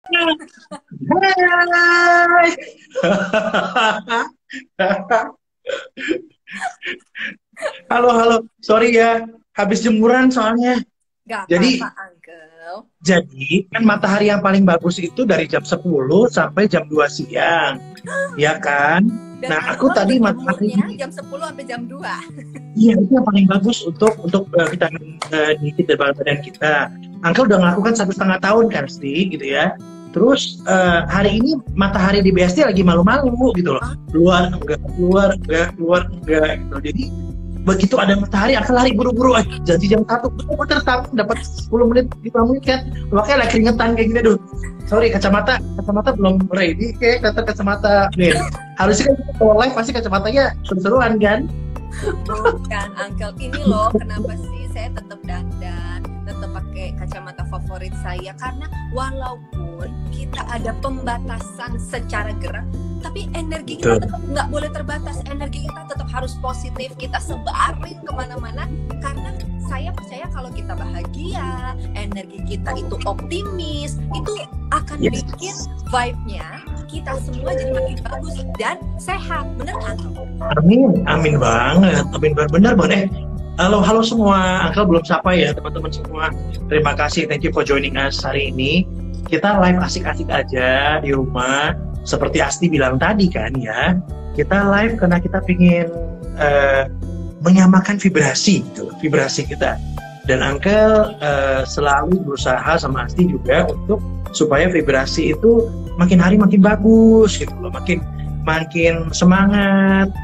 Hai. Halo, halo. Sorry ya, habis jemuran soalnya. Gak Jadi, apa-apa, Uncle. jadi kan matahari yang paling bagus itu dari jam 10 sampai jam 2 siang, ya kan? Dan Nah, aku Uncle tadi matahari berjemurnya jam 10 sampai jam 2. iya itu yang paling bagus untuk kita dikit dari badan kita. Angkel udah melakukan 1,5 tahun kan, Sti, gitu ya. Terus hari ini matahari di BSD lagi malu-malu gitu loh. Ah, Keluar enggak, keluar enggak, keluar enggak gitu. Jadi begitu ada matahari akan lari buru-buru, janji jam 1 bener dapat 10 menit 5 menit kan, makanya lagi keringetan kayak gini. Aduh, sorry, kacamata belum ready kayak kata kacamata nih. Harusnya kan kalau live pasti kacamatanya seru-seruan kan. bukan, Uncle. Ini loh, kenapa sih saya tetap dandan, tetap pakai kacamata favorit saya. Karena walaupun kita ada pembatasan secara gerak, tapi energi kita Betul. tetap nggak boleh terbatas. Energi kita tetap harus positif, kita sebarin kemana-mana. Karena saya percaya kalau kita bahagia, energi kita itu optimis, itu akan Yes. bikin vibe-nya kita semua jadi makin bagus dan sehat. Bener nggak, Uncle? Amin, amin banget, amin banget, benar banget. Halo, halo semua, Uncle belum sapa ya teman-teman semua. Terima kasih, thank you for joining us hari ini. Kita live asik-asik aja di rumah, seperti Asti bilang tadi kan ya. Kita live karena kita ingin menyamakan vibrasi, gitu, vibrasi kita. Dan Uncle selalu berusaha sama Asti juga untuk supaya vibrasi itu makin hari makin bagus gitu loh, makin semangat.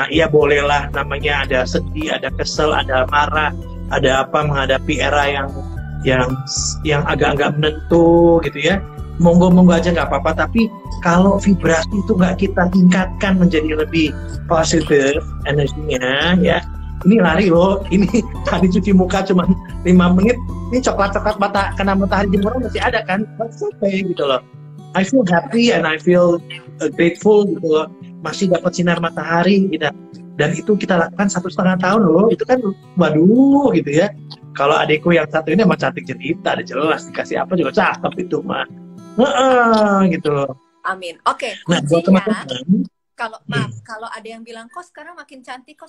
Ya bolehlah, namanya ada sedih, ada kesel, ada marah, ada apa menghadapi era yang agak-agak menentu gitu ya. Monggo aja nggak apa-apa, tapi kalau vibrasi itu nggak kita tingkatkan menjadi lebih positif energinya ya. Ini lari loh, ini tadi cuci muka cuma 5 menit, ini coklat-coklat mata kena matahari jemuran masih ada kan, that's okay gitu loh. I feel happy and I feel grateful gitu loh, masih dapat sinar matahari gitu. Dan itu kita lakukan 1,5 tahun loh, itu kan waduh gitu ya. Kalau adikku yang satu ini emang cantik jelita, ada jelas dikasih apa juga cakep itu mah. Gitu loh. Amin. Oke, Nah buat kuncinya teman-teman, kalau maaf, kalau ada yang bilang kok sekarang makin cantik,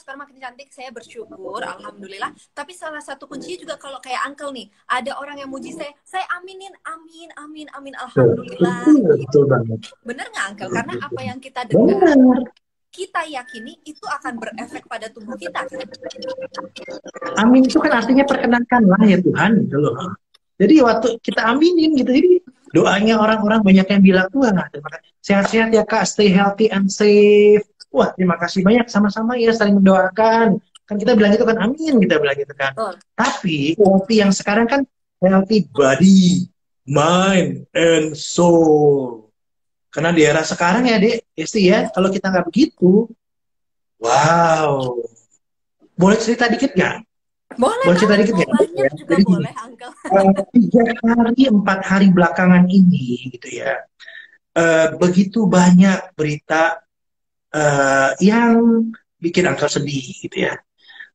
saya bersyukur, alhamdulillah. Tapi salah satu kuncinya juga kalau kayak Uncle nih, ada orang yang muji saya aminin, amin, amin, amin, alhamdulillah. betul banget. Bener nggak, Uncle? Karena apa yang kita dengar, Benar. kita yakini itu akan berefek pada tubuh kita. Amin itu kan artinya perkenankanlah ya Tuhan gitu loh. Jadi waktu kita aminin gitu, jadi doanya orang-orang banyak yang bilang, wah terima kasih, sehat-sehat ya Kak, stay healthy and safe. Wah terima kasih banyak, sama-sama ya saling mendoakan. Kan kita bilang itu kan, amin kita bilang gitu kan. Betul. Tapi healthy yang sekarang kan healthy body, mind, and soul. Karena di era sekarang ya Dek, Isti ya, kalau kita nggak begitu, wow. Boleh cerita dikit nggak? Boleh Boleh cerita banget, dikit mau nggak? banyak Ya, juga jadi gini, boleh, Uncle. 3 hari 4 hari belakangan ini gitu ya, begitu banyak berita yang bikin Uncle sedih gitu ya,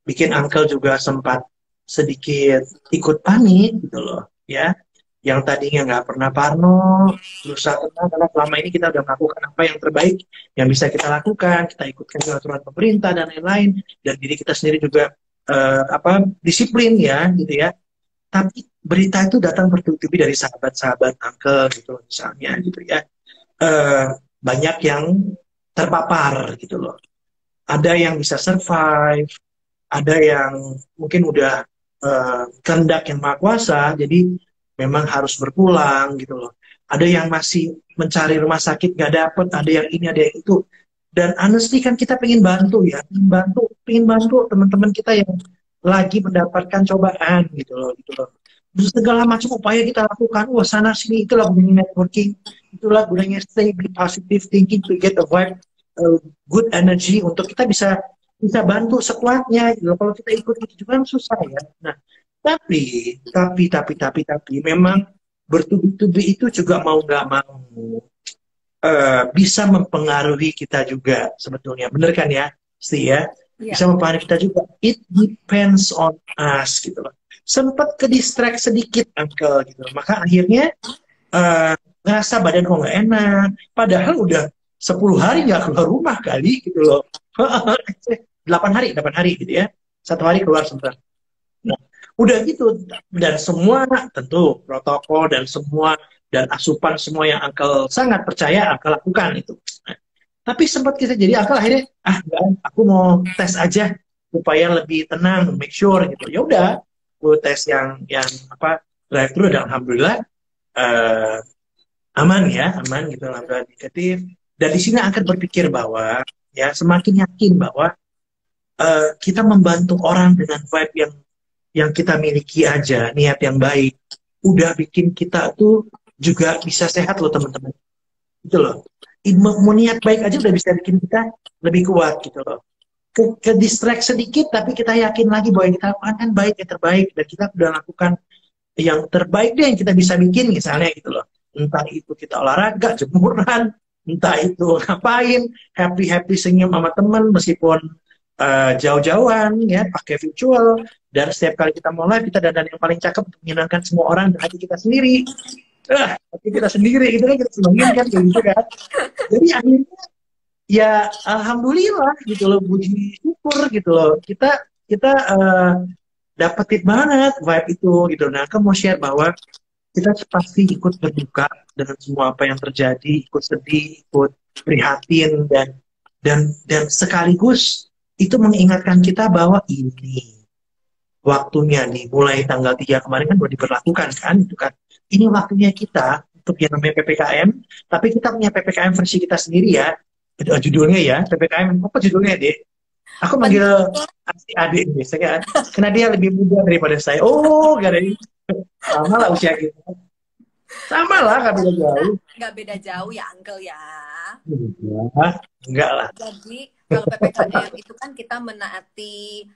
bikin Uncle juga sempat sedikit ikut panik gitu loh ya. Yang tadinya nggak pernah parno, berusaha tenang karena selama ini kita udah melakukan apa yang terbaik yang bisa kita lakukan, kita ikutkan aturan pemerintah dan lain-lain, dan diri kita sendiri juga disiplin ya gitu ya. Tapi berita itu datang bertubi-tubi dari sahabat-sahabat Uncle gitu misalnya gitu ya. Eh, Banyak yang terpapar gitu loh. Ada yang bisa survive, ada yang mungkin udah kehendak yang maha kuasa, jadi memang harus berpulang gitu loh. Ada yang masih mencari rumah sakit nggak dapet, ada yang ini, ada yang itu. Dan honestly kan kita pengen bantu ya, pengen bantu teman-teman kita yang lagi mendapatkan cobaan gitu loh, gitu loh. Terus segala macam upaya kita lakukan, wah sana sini, itulah gunanya networking, itulah gunanya stay be positive thinking to get a vibe, good energy untuk kita bisa bisa bantu sekuatnya gitu. Kalau kita ikut itu juga kan susah ya. Nah, tapi memang bertubi-tubi itu juga mau nggak mau bisa mempengaruhi kita juga sebetulnya, bener kan ya, sih ya, Iya. bisa mempengaruhi kita juga. It depends on us gitu loh. Sempat ke distract sedikit Uncle gitu, maka akhirnya ngerasa badan kok nggak enak, padahal udah 10 hari nggak keluar rumah kali gitu loh. 8 hari gitu ya, 1 hari keluar sebentar. Nah, udah gitu, dan semua tentu protokol dan semua dan asupan semua yang Uncle sangat percaya Uncle lakukan itu. Nah, tapi sempat kita jadi Uncle akhirnya enggak, aku mau tes aja supaya lebih tenang, make sure gitu. Ya udah, aku tes yang apa drive thru dan alhamdulillah eh, aman ya, aman gitu, alhamdulillah negatif. Dan di sini akan berpikir bahwa ya semakin yakin bahwa kita membantu orang dengan vibe yang kita miliki aja, niat yang baik, udah bikin kita tuh juga bisa sehat loh teman-teman. Gitu loh. Mau niat baik aja udah bisa bikin kita lebih kuat gitu loh. Ke distract sedikit, tapi kita yakin lagi bahwa yang kita lakukan kan baik, yang terbaik, dan kita udah lakukan yang terbaik deh yang kita bisa bikin misalnya gitu loh. Entah itu kita olahraga, jemuran, entah itu ngapain, happy senyum sama teman meskipun jauh-jauhan ya pakai virtual, dan setiap kali kita mau live kita dandan yang paling cakep untuk menyenangkan semua orang dan hati kita sendiri. Hati kita sendiri itu kan kita senengin kan kayak gitu kan. Jadi akhirnya ya alhamdulillah gitu loh, puji syukur gitu loh. Kita dapetin banget vibe itu gitu. Nah, aku mau share bahwa kita pasti ikut berduka dengan semua apa yang terjadi, ikut sedih, ikut prihatin, dan sekaligus itu mengingatkan kita bahwa ini waktunya nih, mulai tanggal 3 kemarin kan udah diberlakukan kan, itu kan. Ini waktunya kita untuk yang namanya PPKM, tapi kita punya PPKM versi kita sendiri ya. Itu judulnya ya, PPKM, apa judulnya, Dek? Aku manggil adik biasanya, karena dia lebih muda daripada saya. Oh, gak ada ini. Sama lah usia kita. Sama lah, gak beda jauh. Gak beda jauh ya, Uncle ya. Enggak lah. Jadi, kalau PPKM itu kan kita menaati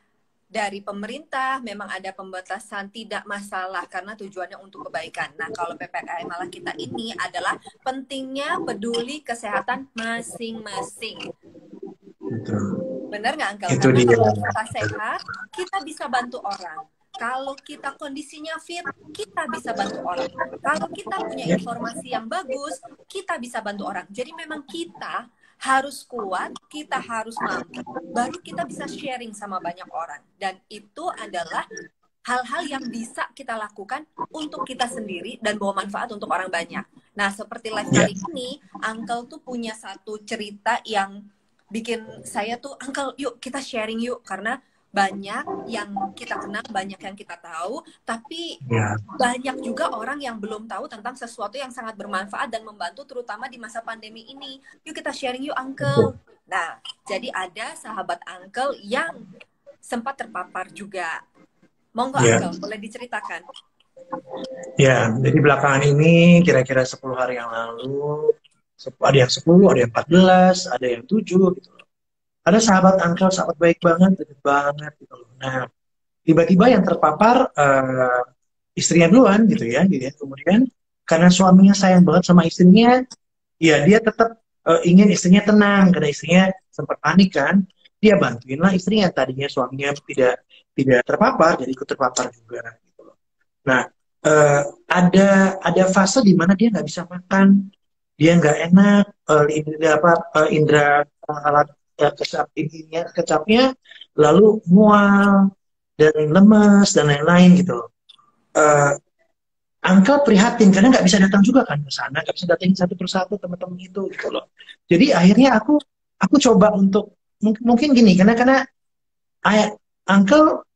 dari pemerintah, memang ada pembatasan, tidak masalah karena tujuannya untuk kebaikan. Nah, kalau PPKM malah kita ini adalah pentingnya peduli kesehatan masing-masing. Benar nggak, Uncle? Itu karena dia. Kalau kita sehat, kita bisa bantu orang. Kalau kita kondisinya fit, kita bisa bantu orang. Kalau kita punya informasi yang bagus, kita bisa bantu orang. Jadi memang kita harus kuat, kita harus mampu, baru kita bisa sharing sama banyak orang. Dan itu adalah hal-hal yang bisa kita lakukan untuk kita sendiri dan bawa manfaat untuk orang banyak. Nah, seperti live kali ini, Uncle tuh punya satu cerita yang bikin saya tuh, Uncle, yuk kita sharing yuk, karena banyak yang kita kenal, banyak yang kita tahu, tapi banyak juga orang yang belum tahu tentang sesuatu yang sangat bermanfaat dan membantu, terutama di masa pandemi ini. Yuk kita sharing yuk, Uncle. Nah, jadi ada sahabat Uncle yang sempat terpapar juga. Monggo, Uncle, boleh diceritakan? Ya, jadi belakangan ini kira-kira 10 hari yang lalu, ada yang 10, ada yang 14, ada yang 7 gitu. Ada sahabat Uncle, sahabat baik banget, deket banget gitu loh. Nah, tiba-tiba yang terpapar istrinya duluan gitu ya. Kemudian karena suaminya sayang banget sama istrinya, ya dia tetap ingin istrinya tenang karena istrinya sempat panik kan. Dia bantuin lah istrinya, tadinya suaminya tidak terpapar, jadi ikut terpapar juga gitu loh. Nah, ada fase di mana dia nggak bisa makan, dia nggak enak, indra alat kecapnya, lalu mual dan lemes dan lain-lain gitu loh. Uncle prihatin karena nggak bisa datang juga kan ke sana, nggak bisa datangin satu persatu teman-teman itu gitu loh. Jadi akhirnya aku coba untuk mungkin gini, karena Uncle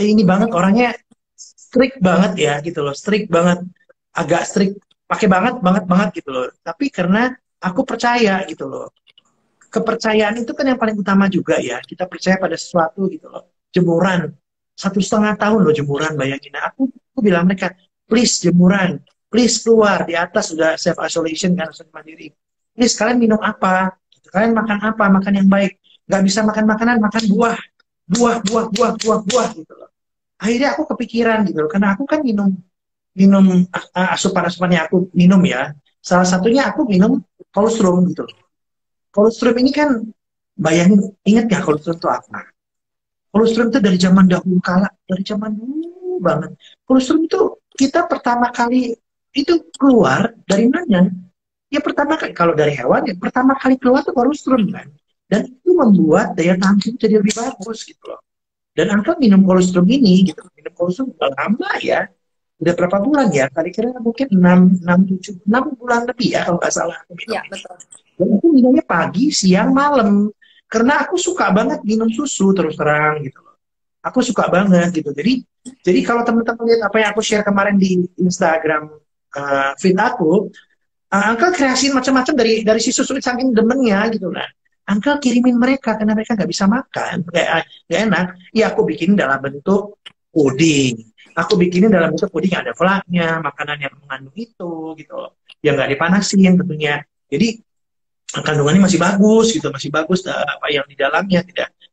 ini banget orangnya, strict banget ya gitu loh, strict banget, agak strict, pakai banget gitu loh. Tapi karena aku percaya gitu loh. Kepercayaan itu kan yang paling utama juga ya. Kita percaya pada sesuatu gitu loh. Jemuran. 1,5 tahun loh jemuran, bayangin. Nah, aku bilang mereka, please jemuran. Please keluar. Di atas sudah self-isolation kan, harus mandiri. Please kalian minum apa? Kalian makan apa? Makan yang baik. Nggak bisa makan makanan, makan buah. Buah gitu loh. Akhirnya aku kepikiran gitu loh. Karena aku kan minum asupan-asupan yang aku minum ya. Salah satunya aku minum kolostrum gitu loh. Kolostrum ini kan, bayangin, ingat gak kolostrum itu apa? Kolostrum itu dari zaman dahulu kala, dari zaman dulu banget. Kolostrum itu kita pertama kali itu keluar dari mana? Ya pertama kali, kalau dari hewan, ya pertama kali keluar tuh kolostrum kan. Dan itu membuat daya tahan tubuh jadi lebih bagus gitu loh. Dan Angka minum kolostrum ini, gitu, minum kolostrum udah lama ya. Udah berapa bulan ya? Kira-kira mungkin 6 bulan lebih ya kalau nggak salah aku minum Ya, ini. betul. Dan aku minumnya pagi, siang, malam. Karena aku suka banget minum susu terus terang gitu loh. Aku suka banget gitu. Jadi kalau teman-teman lihat apa yang aku share kemarin di Instagram feed aku, Uncle kreasiin macam-macam dari si susu saking demennya gitu lah. Uncle kirimin mereka karena mereka nggak bisa makan, nggak enak. Ya aku bikin dalam bentuk puding. Aku bikinin dalam bentuk puding ada flaknya, makanan yang mengandung itu gitu loh. Yang nggak dipanasin tentunya. Jadi kandungannya masih bagus gitu, masih bagus apa yang di dalamnya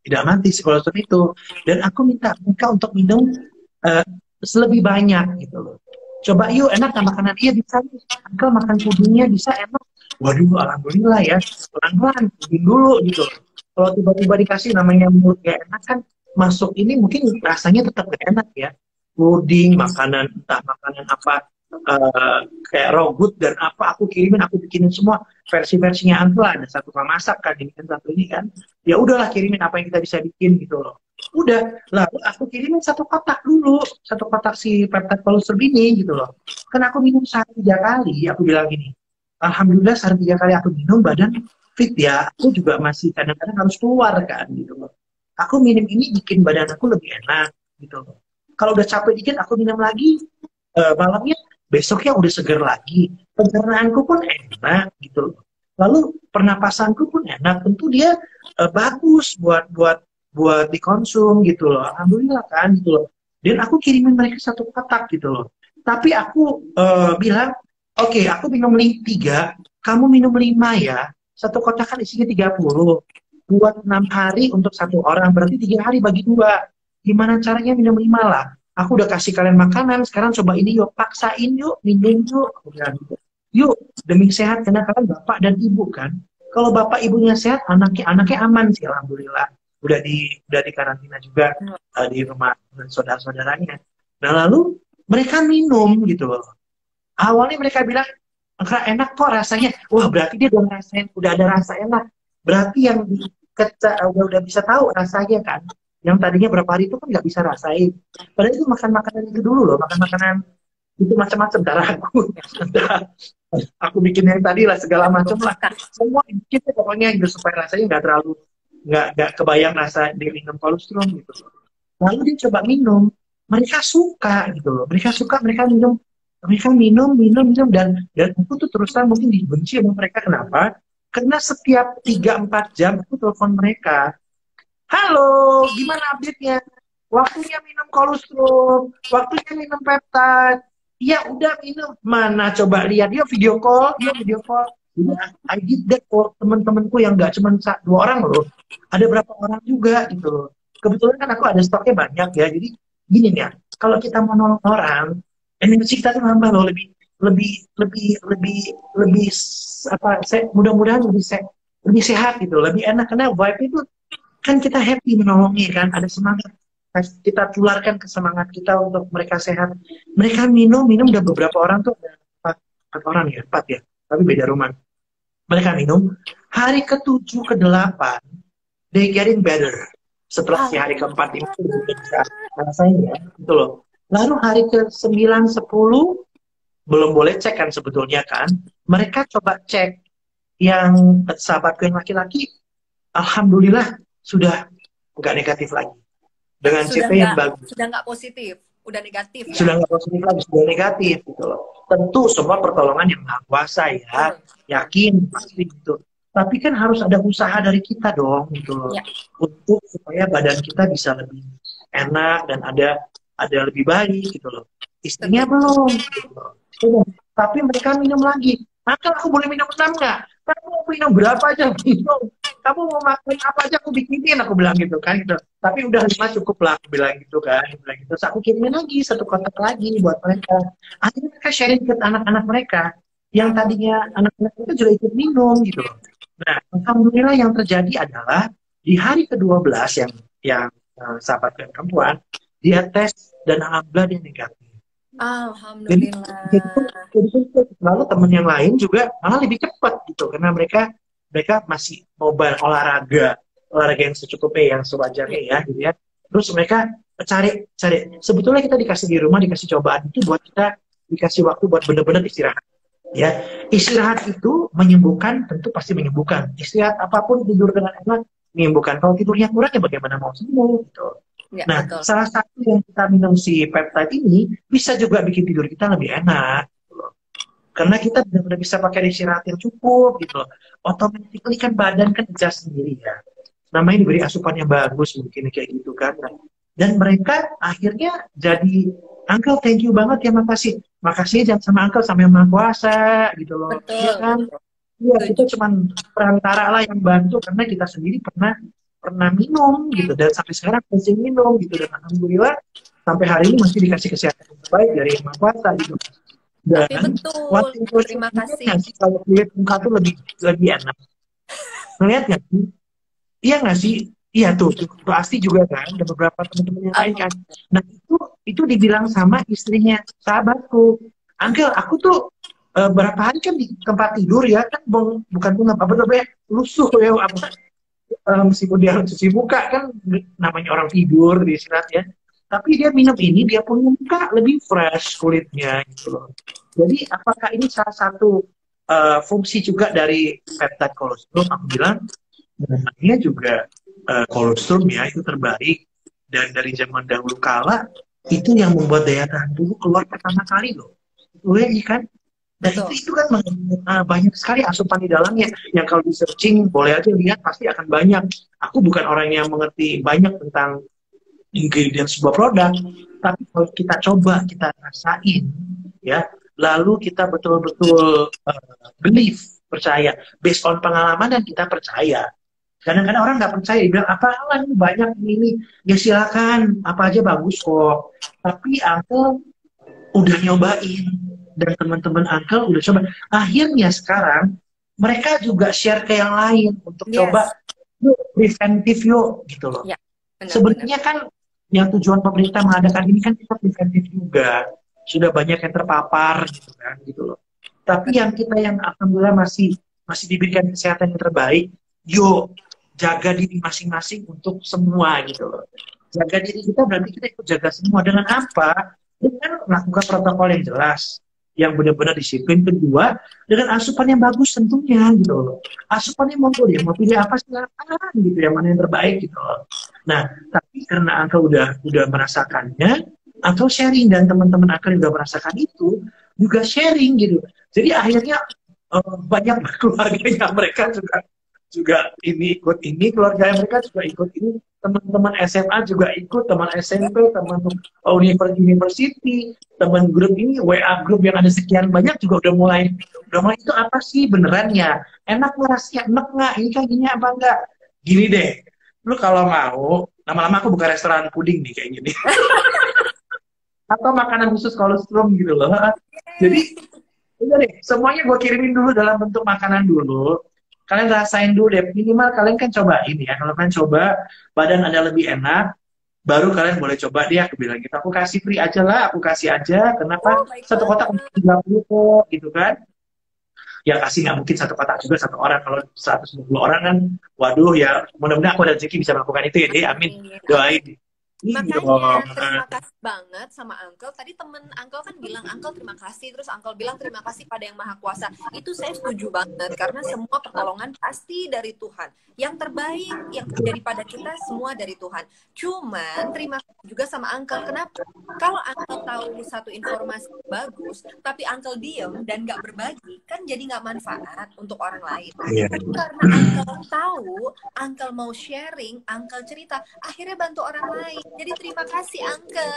tidak mati si kolostrum itu. Dan aku minta mereka untuk minum uh, lebih banyak gitu loh. Coba yuk, enak kan makanan? Iya bisa, Uncle makan pudingnya bisa enak. Waduh, alhamdulillah ya, pelan-pelan, puding dulu gitu. Kalau tiba-tiba dikasih namanya mulut gak enak kan, masuk ini mungkin rasanya tetap gak enak ya. Puding, makanan, entah makanan apa, kayak rogut dan apa, aku kirimin, aku bikinin semua versi-versinya Uncle. Ada satu masak kan, ini kan satu ini kan. Ya udahlah kirimin apa yang kita bisa bikin gitu loh. Udah, lalu aku kirimin satu kotak dulu, satu kotak si peptide kolostrum ini gitu loh. Kan aku minum sehari 3 kali, aku bilang gini, alhamdulillah sehari 3 kali aku minum badan fit ya. Aku juga masih kadang-kadang harus keluar kan gitu loh. Aku minum ini bikin badan aku lebih enak gitu loh. Kalau udah capek dikit aku minum lagi, malamnya besoknya udah seger lagi. Pencernaanku pun enak gitu loh. Lalu pernapasanku pun enak. Tentu dia bagus buat dikonsum gitu loh. Alhamdulillah kan gitu loh. Dan aku kirimin mereka satu kotak gitu loh. Tapi aku bilang, oke, aku minum 3, kamu minum 5 ya. Satu kotak kan isinya 30. Buat 6 hari untuk satu orang, berarti 3 hari bagi 2. Gimana caranya minum 5 lah? Aku udah kasih kalian makanan, sekarang coba ini yuk, paksain yuk, minum yuk. Aku bilang gitu. Yuk, demi sehat, karena kalian bapak dan ibu kan. Kalau bapak ibunya sehat, anaknya aman sih, alhamdulillah. Udah di karantina juga di rumah saudara-saudaranya. Nah lalu mereka minum gitu loh. Awalnya mereka bilang enggak enak kok rasanya. Wah berarti dia udah ngerasain, udah ada rasa enak. Berarti yang udah bisa tahu rasanya kan. Yang tadinya berapa hari itu kan nggak bisa rasain. Padahal itu makan makanan itu dulu loh, makan makanan itu macam-macam darah aku. Aku bikin yang tadi lah segala macam lah. Semua kita pokoknya gitu supaya rasanya nggak terlalu nggak kebayang rasa dia minum kolostrum gitu loh. Lalu dia coba minum, mereka suka gitu loh. Mereka minum dan aku tuh terus terang mungkin dibenci sama mereka. Kenapa? Karena setiap 3-4 jam aku telepon mereka. Halo, gimana update-nya? Waktunya minum kolostrum, waktunya minum peptide. Ya udah minum. Mana coba lihat dia video call, Ya, I did that for teman-temanku yang nggak cuma 2 orang loh. Ada berapa orang juga gitu loh. Kebetulan kan aku ada stoknya banyak ya. Jadi gini nih ya, kalau kita mau nolong orang, energi kita tuh nambah loh, lebih lebih lebih lebih lebih apa? Mudah-mudahan lebih sehat gitu, lebih enak karena vibe itu kan kita happy menolongi kan, ada semangat, kita tularkan ke semangat kita untuk mereka sehat. Mereka minum udah beberapa orang tuh, ada 4 orang ya, 4 ya, tapi beda rumah. Mereka minum hari ke-7 ke-8 they getting better. Setelah si hari ke-4 itu bisa rasain ya gitu loh. Lalu hari ke-9 10 belum boleh cek kan sebetulnya kan, mereka coba cek. Yang sahabatku yang laki-laki alhamdulillah sudah nggak negatif lagi dengan CV yang bagus. Sudah nggak positif, udah negatif. Sudah nggak positif lagi, sudah negatif gitu loh. Tentu semua pertolongan yang Maha Kuasa ya, yakin pasti gitu. Tapi kan harus ada usaha dari kita dong gitu loh, untuk supaya badan kita bisa lebih enak dan ada lebih baik gitu loh. Istrinya belum, gitu loh. Tapi mereka minum lagi. Maka aku boleh minum 6 nggak? Kamu mau minum berapa aja minum. Kamu mau makan apa aja aku bikinin, aku bilang gitu kan gitu. Tapi udah 5 cukup lah, aku bilang gitu kan. Terus aku kirimin lagi satu kotak lagi buat mereka. Akhirnya mereka sharing ke anak-anak mereka. Yang tadinya anak-anak itu juga ikut minum gitu loh. Nah, alhamdulillah yang terjadi adalah di hari ke-12 yang sahabat perempuan dia tes dan alhamdulillah dia negatif. Jadi, jadi, Alhamdulillah. lalu temen yang lain juga malah lebih cepat gitu karena mereka mereka masih mau olahraga yang secukupnya, yang Ya, sewajarnya ya gitu ya. Terus mereka cari cari sebetulnya kita dikasih di rumah, dikasih cobaan itu buat kita dikasih waktu buat bener-bener istirahat ya. Istirahat itu menyembuhkan, tentu pasti menyembuhkan. Istirahat apapun, tidur dengan enak menyembuhkan. Kalau tidurnya kurang ya bagaimana mau sembuh gitu. ya, Nah, betul. salah satu yang kita minum si peptide ini bisa juga bikin tidur kita lebih enak. Gitu loh. Karena kita benar-benar bisa pakai istirahat yang cukup gitu loh. Automatically kan badan kan adjust sendiri ya. Namanya diberi asupan yang bagus mungkin kayak gitu kan. Nah, dan mereka akhirnya jadi, Uncle thank you banget ya, makasih. Makasih jangan sama Uncle, sama yang Maha Kuasa gitu loh. Iya Betul, kan? betul. Iya, kita Setuju. cuman perantara lah yang bantu karena kita sendiri pernah pernah minum gitu dan sampai sekarang masih minum gitu dan alhamdulillah sampai hari ini masih dikasih kesehatan yang terbaik dari Yang Maha Kuasa gitu. Tapi Dan betul, waktu itu terima kasih. nggak sih kalau kulit muka tuh lebih lebih enak. Ngeliat nggak sih? Iya nggak sih? Iya tuh pasti juga kan ada beberapa teman-teman yang lain kan. Alhamdulillah. Nah itu dibilang sama istrinya sahabatku, Uncle aku tuh berapa hari kan di tempat tidur ya kan bukan bunga apa namanya lusuh ya apa meskipun dia harus cuci muka kan namanya orang tidur di istirahat ya. Tapi dia minum ini dia punya muka lebih fresh kulitnya gitu loh. Jadi apakah ini salah satu fungsi juga dari peptide kolostrum? Aku bilang namanya juga kolostrum ya itu terbaik dan dari zaman dahulu kala itu yang membuat daya tahan tubuh keluar pertama kali loh. Itu ya kan? Dan Betul. itu kan banyak sekali asupan di dalamnya. Yang kalau di searching boleh aja lihat pasti akan banyak. Aku bukan orang yang mengerti banyak tentang ingredient sebuah produk, tapi kalau kita coba kita rasain, ya, lalu kita betul-betul believe, percaya, based on pengalaman dan kita percaya. Kadang-kadang orang nggak percaya, dia bilang apa ini banyak ini, ya silakan, apa aja bagus kok. Tapi aku udah nyobain dan teman-teman Uncle udah coba. Akhirnya sekarang mereka juga share ke yang lain untuk coba Yes. yuk preventif yuk gitu loh. Ya, benar-benar. Sebenarnya kan yang tujuan pemerintah mengadakan ini kan kita preventif juga. Sudah banyak yang terpapar gitu kan gitu loh. Tapi yang kita yang alhamdulillah masih masih diberikan kesehatan yang terbaik, yuk jaga diri masing-masing untuk semua gitu loh. Jaga diri kita berarti kita ikut jaga semua dengan apa? Dengan melakukan protokol yang jelas, yang benar-benar disiplin. Kedua, dengan asupan yang bagus tentunya gitu loh. Asupannya monggo dia mau pilih apa silakan gitu, yang mana yang terbaik gitu loh. Nah, tapi karena Angka udah merasakannya, atau sharing dan teman-teman Angka yang udah merasakan itu juga sharing gitu. Jadi akhirnya banyak keluarganya mereka juga juga ini ikut ini, keluarga mereka juga ikut ini, teman-teman SMA juga ikut, teman SMP, teman university, teman grup ini WA grup yang ada sekian banyak juga udah mulai itu apa sih benerannya, enak nggak rasanya, enak nggak ini kayak gini apa enggak, gini deh, lu kalau mau lama-lama aku buka restoran puding nih kayak gini atau makanan khusus kolostrum gitu loh. Jadi udah deh, semuanya gue kirimin dulu dalam bentuk makanan dulu. Kalian rasain dulu deh, minimal kalian kan cobain ya. Kalau kalian coba, badan Anda lebih enak, baru kalian boleh coba dia. Aku bilang gitu, aku kasih free aja lah, aku kasih aja. Oh, Kenapa? baik Satu kotak banget. 30 kok, gitu kan. Ya kasih nggak mungkin satu kotak juga satu orang. Kalau 120 orang kan, waduh ya, mudah-mudahan aku dan Zeki bisa melakukan itu ya deh, amin. Amin, Doain. amin. Ini dong. Makanya terima kasih banget sama Uncle. Tadi temen Uncle kan bilang Uncle terima kasih, terus Uncle bilang terima kasih pada Yang Maha Kuasa. Itu saya setuju banget karena semua pertolongan pasti dari Tuhan. Yang terbaik yang terjadi pada kita semua dari Tuhan. Cuman terima kasih juga sama Uncle. Kenapa? Kalau Uncle tahu satu informasi bagus, tapi Uncle diem dan nggak berbagi, kan jadi nggak manfaat untuk orang lain. Iya. Tapi karena Uncle tahu, Uncle mau sharing, Uncle cerita, akhirnya bantu orang lain. Jadi terima kasih Uncle.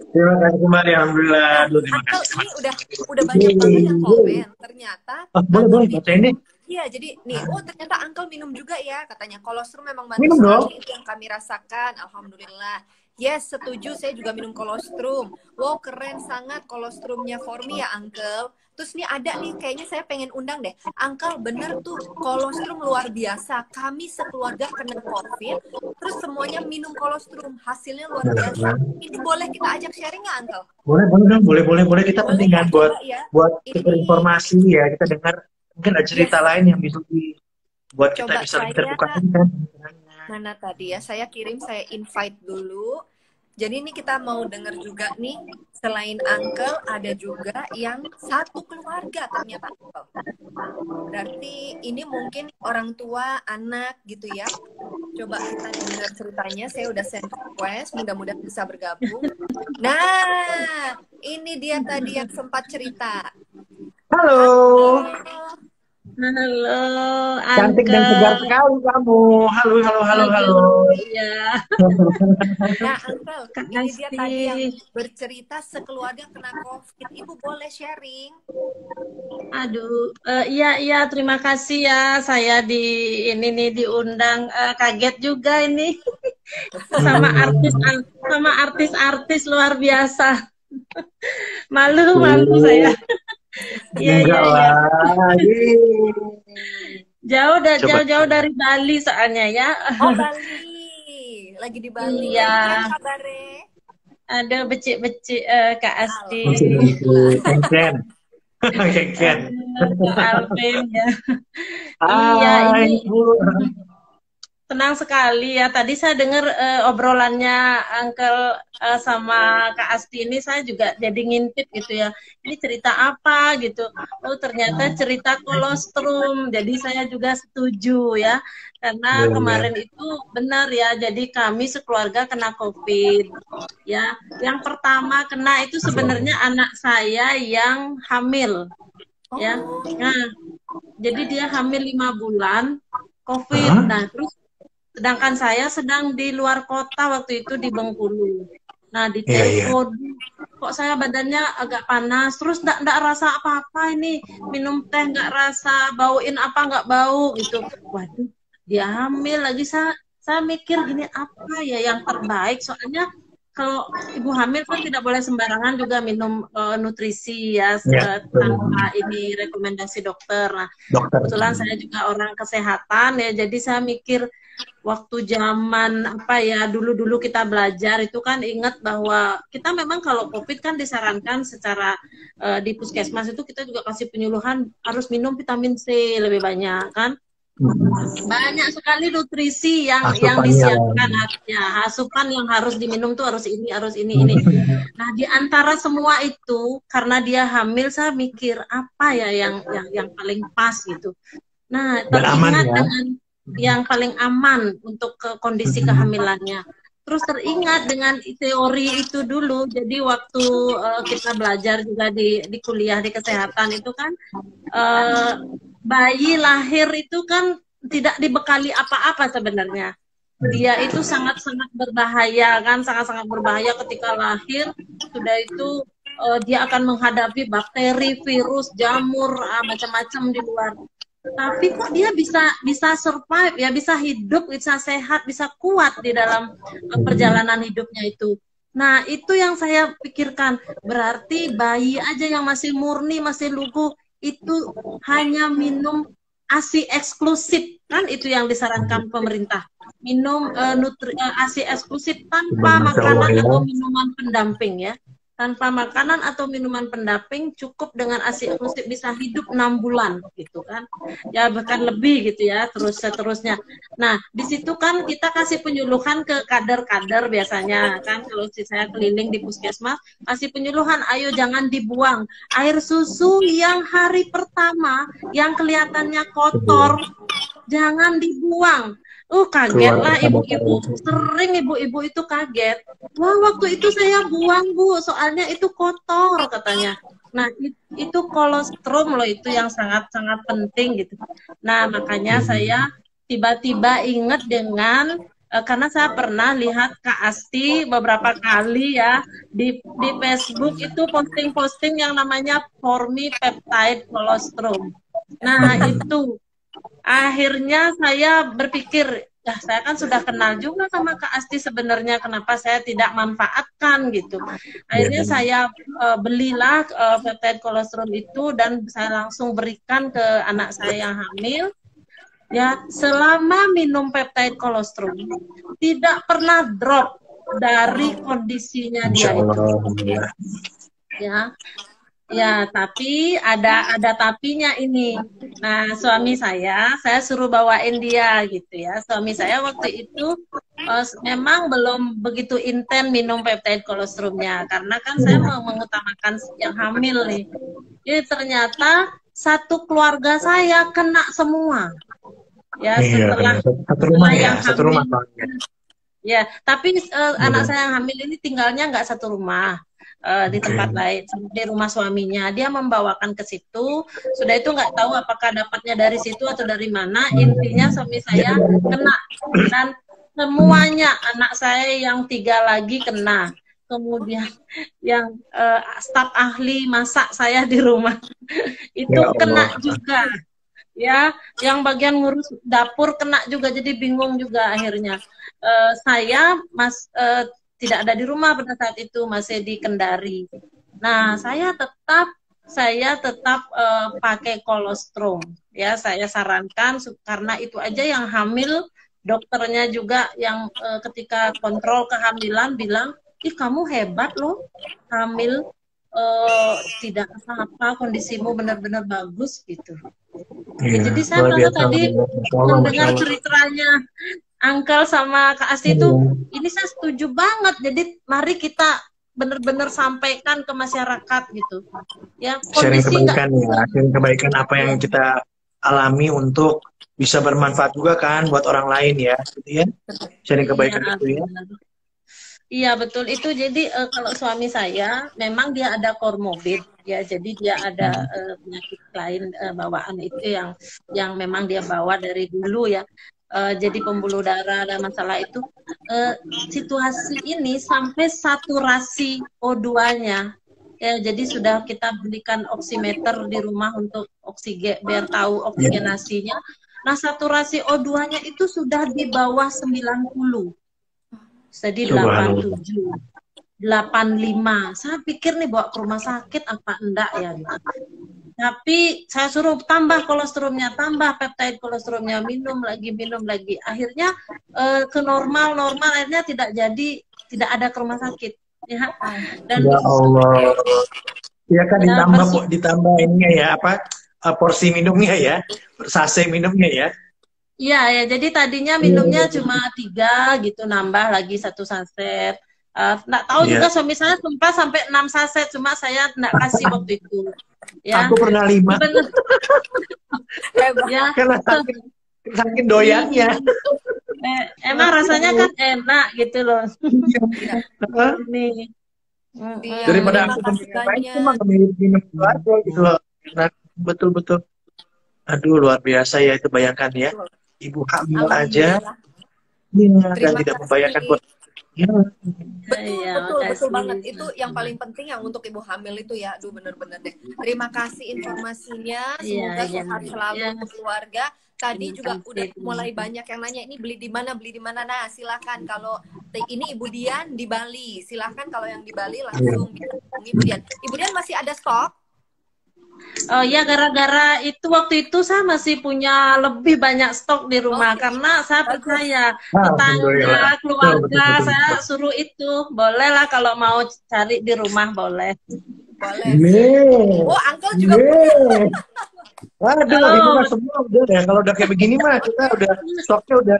Terima kasih kembali, alhamdulillah. Nah, Aduh, terima Uncle kasih. ini udah banyak banget yang komen. Ternyata Oh, boleh Uncle boleh bacain minum. deh. Iya, jadi nih, oh ternyata Uncle minum juga ya, katanya kolostrum memang bantu Minum dong. sekali, itu yang kami rasakan, alhamdulillah. Yes, setuju, saya juga minum kolostrum. Wow, keren sangat kolostrumnya Formi ya, Uncle. Terus nih ada nih, kayaknya saya pengen undang deh. Uncle, bener tuh, kolostrum luar biasa. Kami sekeluarga kena COVID, terus semuanya minum kolostrum. Hasilnya luar biasa. Ini boleh kita ajak sharing nggak, Uncle? Boleh, boleh dong, boleh, boleh, boleh. Kita Boleh penting ya, kan coba ya. buat tukar Ini, informasi ya. Kita dengar mungkin ada cerita yes. lain yang bisa buat kita Coba bisa lebih saya, terbuka kan. mana tadi ya, saya kirim, saya invite dulu. Jadi ini kita mau dengar juga nih, selain Uncle, ada juga yang satu keluarga ternyata, Uncle. Berarti ini mungkin orang tua, anak gitu ya. Coba kita dengar ceritanya, saya udah send request, mudah-mudahan bisa bergabung. Nah, ini dia tadi yang sempat cerita. Halo. Halo, Cantik dan tegar Uncle. sekali kamu. Halo, halo, halo, halo. Iya. Nah, Uncle, Kak ini dia tadi yang Asti. bercerita sekeluarga kena COVID. Ibu boleh sharing? Aduh, iya, terima kasih ya. Saya ini nih diundang, kaget juga ini sama artis luar biasa. Malu saya. Iya. Enggak lah. Jauh dari Bali soalnya ya. Oh, Bali. Lagi di Bali. Iya. Kan kabarnya? Ada becik-becik Kak Asti. Ken. Kak Alvin ya. Iya, ini senang sekali ya. Tadi saya dengar obrolannya Uncle sama Kak Asti ini, saya juga jadi ngintip gitu ya. Ini cerita apa gitu. Oh, ternyata cerita kolostrum. Jadi saya juga setuju ya. Karena kemarin itu benar ya. Jadi kami sekeluarga kena COVID. Ya, yang pertama kena itu sebenarnya anak saya yang hamil. Ya. Nah, jadi dia hamil 5 bulan COVID. Nah, terus sedangkan saya sedang di luar kota waktu itu di Bengkulu. Nah, di telepon, kok saya badannya agak panas, terus enggak rasa apa-apa ini, minum teh enggak rasa, bauin apa enggak bau gitu. Waduh, dia hamil lagi. Saya mikir gini, apa ya yang terbaik, soalnya kalau ibu hamil kan tidak boleh sembarangan juga minum nutrisi ya, tanpa ini rekomendasi dokter. Nah, kebetulan saya juga orang kesehatan ya, jadi saya mikir waktu zaman apa ya, dulu kita belajar itu kan ingat bahwa kita memang kalau COVID kan disarankan secara di puskesmas itu kita juga kasih penyuluhan harus minum vitamin C lebih banyak kan. Banyak sekali nutrisi yang disiapkan ya, asupan yang harus diminum tuh harus ini. Nah, di antara semua itu karena dia hamil, saya mikir apa ya yang paling pas gitu. Nah, teringat dengan yang paling aman untuk kondisi kehamilannya. Terus teringat dengan teori itu dulu. Jadi waktu kita belajar juga di kuliah di kesehatan itu kan bayi lahir itu kan tidak dibekali apa-apa sebenarnya. Dia itu sangat-sangat berbahaya kan, sangat-sangat berbahaya ketika lahir. Sudah itu dia akan menghadapi bakteri, virus, jamur, macam-macam di luar. Tapi kok dia bisa survive ya, bisa hidup, bisa sehat, bisa kuat di dalam perjalanan hidupnya itu. Nah, itu yang saya pikirkan. Berarti bayi aja yang masih murni, masih lugu, itu hanya minum ASI eksklusif, kan itu yang disarankan pemerintah. Minum ASI eksklusif tanpa makanan atau minuman pendamping ya. Tanpa makanan atau minuman pendamping, cukup dengan ASI eksklusif bisa hidup 6 bulan gitu kan. Ya bahkan lebih gitu ya, terus seterusnya. Nah, di situ kan kita kasih penyuluhan ke kader-kader biasanya kan, kalau saya keliling di puskesmas, kasih penyuluhan, ayo jangan dibuang. Air susu yang hari pertama yang kelihatannya kotor, jangan dibuang. Kaget lah ibu-ibu, sering ibu-ibu itu kaget. Wah, waktu itu saya buang Bu, soalnya itu kotor katanya. Nah, itu kolostrum loh, itu yang sangat-sangat penting gitu. Nah, makanya saya tiba-tiba ingat dengan, karena saya pernah lihat Kak Asti beberapa kali ya, di Facebook itu posting-posting yang namanya Formi Peptide Colostrum. Nah, itu. Akhirnya saya berpikir, ya saya kan sudah kenal juga sama Kak Asti sebenarnya, kenapa saya tidak manfaatkan gitu. Akhirnya saya belilah peptide kolostrum itu dan saya langsung berikan ke anak saya yang hamil. Ya, selama minum peptide kolostrum tidak pernah drop dari kondisinya dia itu. Ya. Ya, tapi ada tapinya ini. Nah, suami saya suruh bawain dia gitu ya. Suami saya waktu itu memang belum begitu intens minum peptide kolostrumnya karena kan saya mau mengutamakan yang hamil nih. Jadi ternyata satu keluarga saya kena semua. Ya, setelah yang satu rumah. Ya, tapi anak saya yang hamil ini tinggalnya nggak satu rumah. Di tempat lain, di rumah suaminya. Dia membawakan ke situ. Sudah itu nggak tahu apakah dapatnya dari situ atau dari mana. Intinya suami saya kena dan semuanya anak saya yang 3 lagi kena. Kemudian yang staf ahli masak saya di rumah itu kena juga. Ya, yang bagian ngurus dapur kena juga. Jadi bingung juga akhirnya. Saya tidak ada di rumah pada saat itu, masih di Kendari. Nah, saya tetap pakai kolostrum. Ya, saya sarankan karena itu aja yang hamil, dokternya juga yang ketika kontrol kehamilan bilang, "Ih, kamu hebat loh, hamil tidak apa-apa, kondisimu benar-benar bagus," gitu. Ya, jadi saya merasa tadi mendengar ceritanya Uncle sama Kak Asti itu, ini saya setuju banget. Jadi mari kita benar-benar sampaikan ke masyarakat gitu. Ya, sharing kebaikan ya, sharing kebaikan apa yang kita alami untuk bisa bermanfaat juga kan buat orang lain ya, gitu ya. Sharing kebaikan itu ya. Iya betul itu. Jadi kalau suami saya memang dia ada komorbid ya, jadi dia ada penyakit lain bawaan itu yang memang dia bawa dari dulu ya. Jadi pembuluh darah dan masalah itu situasi ini sampai saturasi O2-nya ya, jadi sudah kita belikan oximeter di rumah untuk oksigen biar tahu oksigenasinya. Nah, saturasi O2-nya itu sudah di bawah 90. Jadi 87, 85. Saya pikir nih bawa ke rumah sakit apa enggak ya gitu. Tapi saya suruh tambah kolostrumnya, tambah peptide kolostrumnya, minum lagi. Akhirnya ke normal, akhirnya tidak ada ke rumah sakit. Ya. Dan ya Allah. Ya kan ditambah ininya ya, porsi minumnya ya, sase minumnya ya. Iya ya, jadi tadinya minumnya cuma 3 gitu, nambah lagi 1 saset. Nggak tahu juga suami saya sempat sampai 6 saset, cuma saya nggak kasih waktu itu. Ya. Aku pernah 5. Ya. Karena saking doyannya. Emang rasanya kan enak gitu loh. Nih. Daripada aku cuma minum keluarga gitu loh. Nah, betul-betul. Aduh, luar biasa ya itu, bayangkan ya. Ibu hamil aja. Dan tidak membayangkan buat Betul banget. Itu yang paling penting yang untuk ibu hamil itu ya. Aduh, bener-bener deh. Terima kasih informasinya. Semoga sehat selalu untuk keluarga. Tadi juga udah mulai banyak yang nanya, ini beli di mana. Nah, silakan kalau ini Ibu Dian di Bali. Silakan kalau yang di Bali langsung Ibu Dian. Ibu Dian masih ada stok? Oh ya, gara-gara itu waktu itu saya masih punya lebih banyak stok di rumah karena saya percaya tetangga, keluarga saya suruh itu. Boleh lah kalau mau cari di rumah, boleh. Oh, Uncle juga punya. Waduh, ini mah semua udah ya. Kalau udah kayak begini mah kita udah stoknya udah.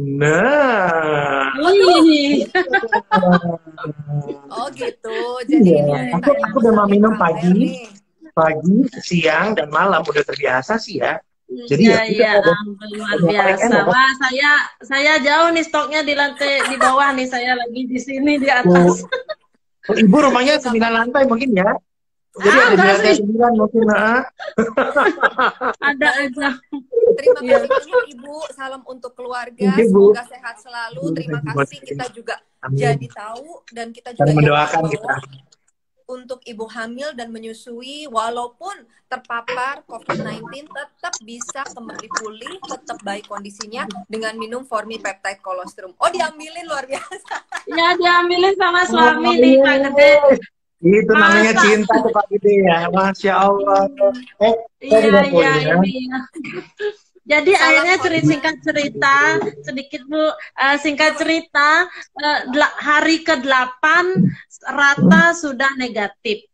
Nah. Oh gitu. Jadi aku udah mau minum pagi, siang, dan malam udah terbiasa sih ya. Jadi luar biasa. Wah, saya jauh nih stoknya di lantai di bawah nih, saya lagi di sini di atas. Ibu rumahnya 9 lantai mungkin ya. Jadi ada di lantai 9 mungkin. Ada aja. Terima kasih banyak Ibu. Salam untuk keluarga. Semoga sehat selalu. Terima kasih. Kita juga jadi tahu dan kita juga mendoakan kita. untuk ibu hamil dan menyusui walaupun terpapar COVID-19 tetap bisa kembali pulih, tetap baik kondisinya dengan minum Formypeptide Colostrum. Oh, diambilin luar biasa. Ya, diambilin sama suami nih Kak Gede. Itu namanya Masa? cinta tuh Kak Gede ya. Masya Allah. Iya, udah iya, boleh ya. ini ya. Jadi Salam akhirnya hormat. singkat cerita, sedikit Bu, singkat cerita, hari ke-8 Rata sudah negatif.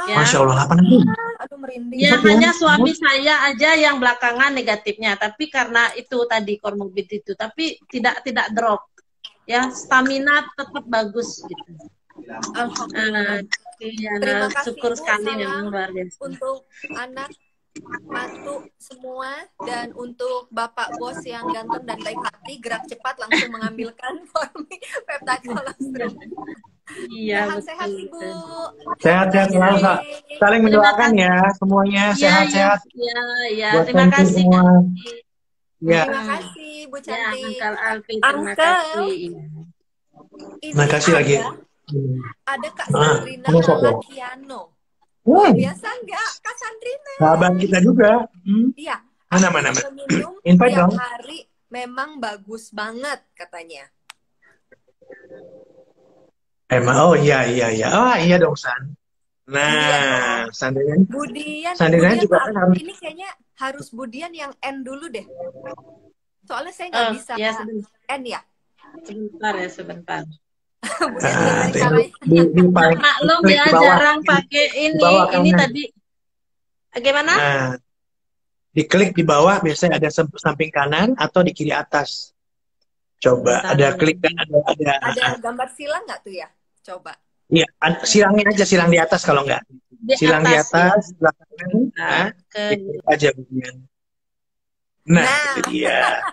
Ya. Masya Allah, 8 hari. Aduh, merinding. Ya, Cepat ya. hanya suami saya aja yang belakangan negatifnya, tapi karena itu tadi komorbid itu, tapi tidak drop. Ya, stamina tetap bagus gitu. Alhamdulillah. Iya, Terima kasih, syukur Bu. sekali Salam memang luar biasa. untuk anak mantu semua dan untuk Bapak Bos yang ganteng dan baik hati, gerak cepat langsung mengambilkan Formypeptide Colostrum. Iya, Sehat-sehat betul. Ibu. Sehat-sehat selalu Kak. Saling mendoakan ya semuanya Iya, sehat-sehat. iya, iya. Buat Terima Santi kasih. semua. Ya. Terima kasih Bu Ya, Cantik. Uncle Alfi, terima Uncle. kasih. Ini Terima kasih lagi. ada Kak Sandrina kamu sok ya? Lalakiano. Luar biasa nggak Kak Sandrina? Sahabat kita juga. Iya. Mana. Aku minum Invite tiap dong. hari memang bagus banget katanya. Emang, oh iya. Oh iya dong San. Nah, Sandrina Budian juga maaf, kan harus. ini kayaknya harus Budian yang N dulu deh. Soalnya saya nggak bisa Ya, N ya. sebentar. Budian gimana caranya? Di paling Maklum klik ya, di bawah. jarang pakai Di bawah ini kanan. tadi. Bagaimana? Nah, diklik di bawah biasanya ada samping kanan atau di kiri atas. Coba Bentar ada dulu. klik kan Ada gambar silang nggak tuh ya? Coba. Iya, silangnya aja silang di atas kalau enggak. Silang di atas, belakangnya, nah, klik aja Budian. Nah, itu dia.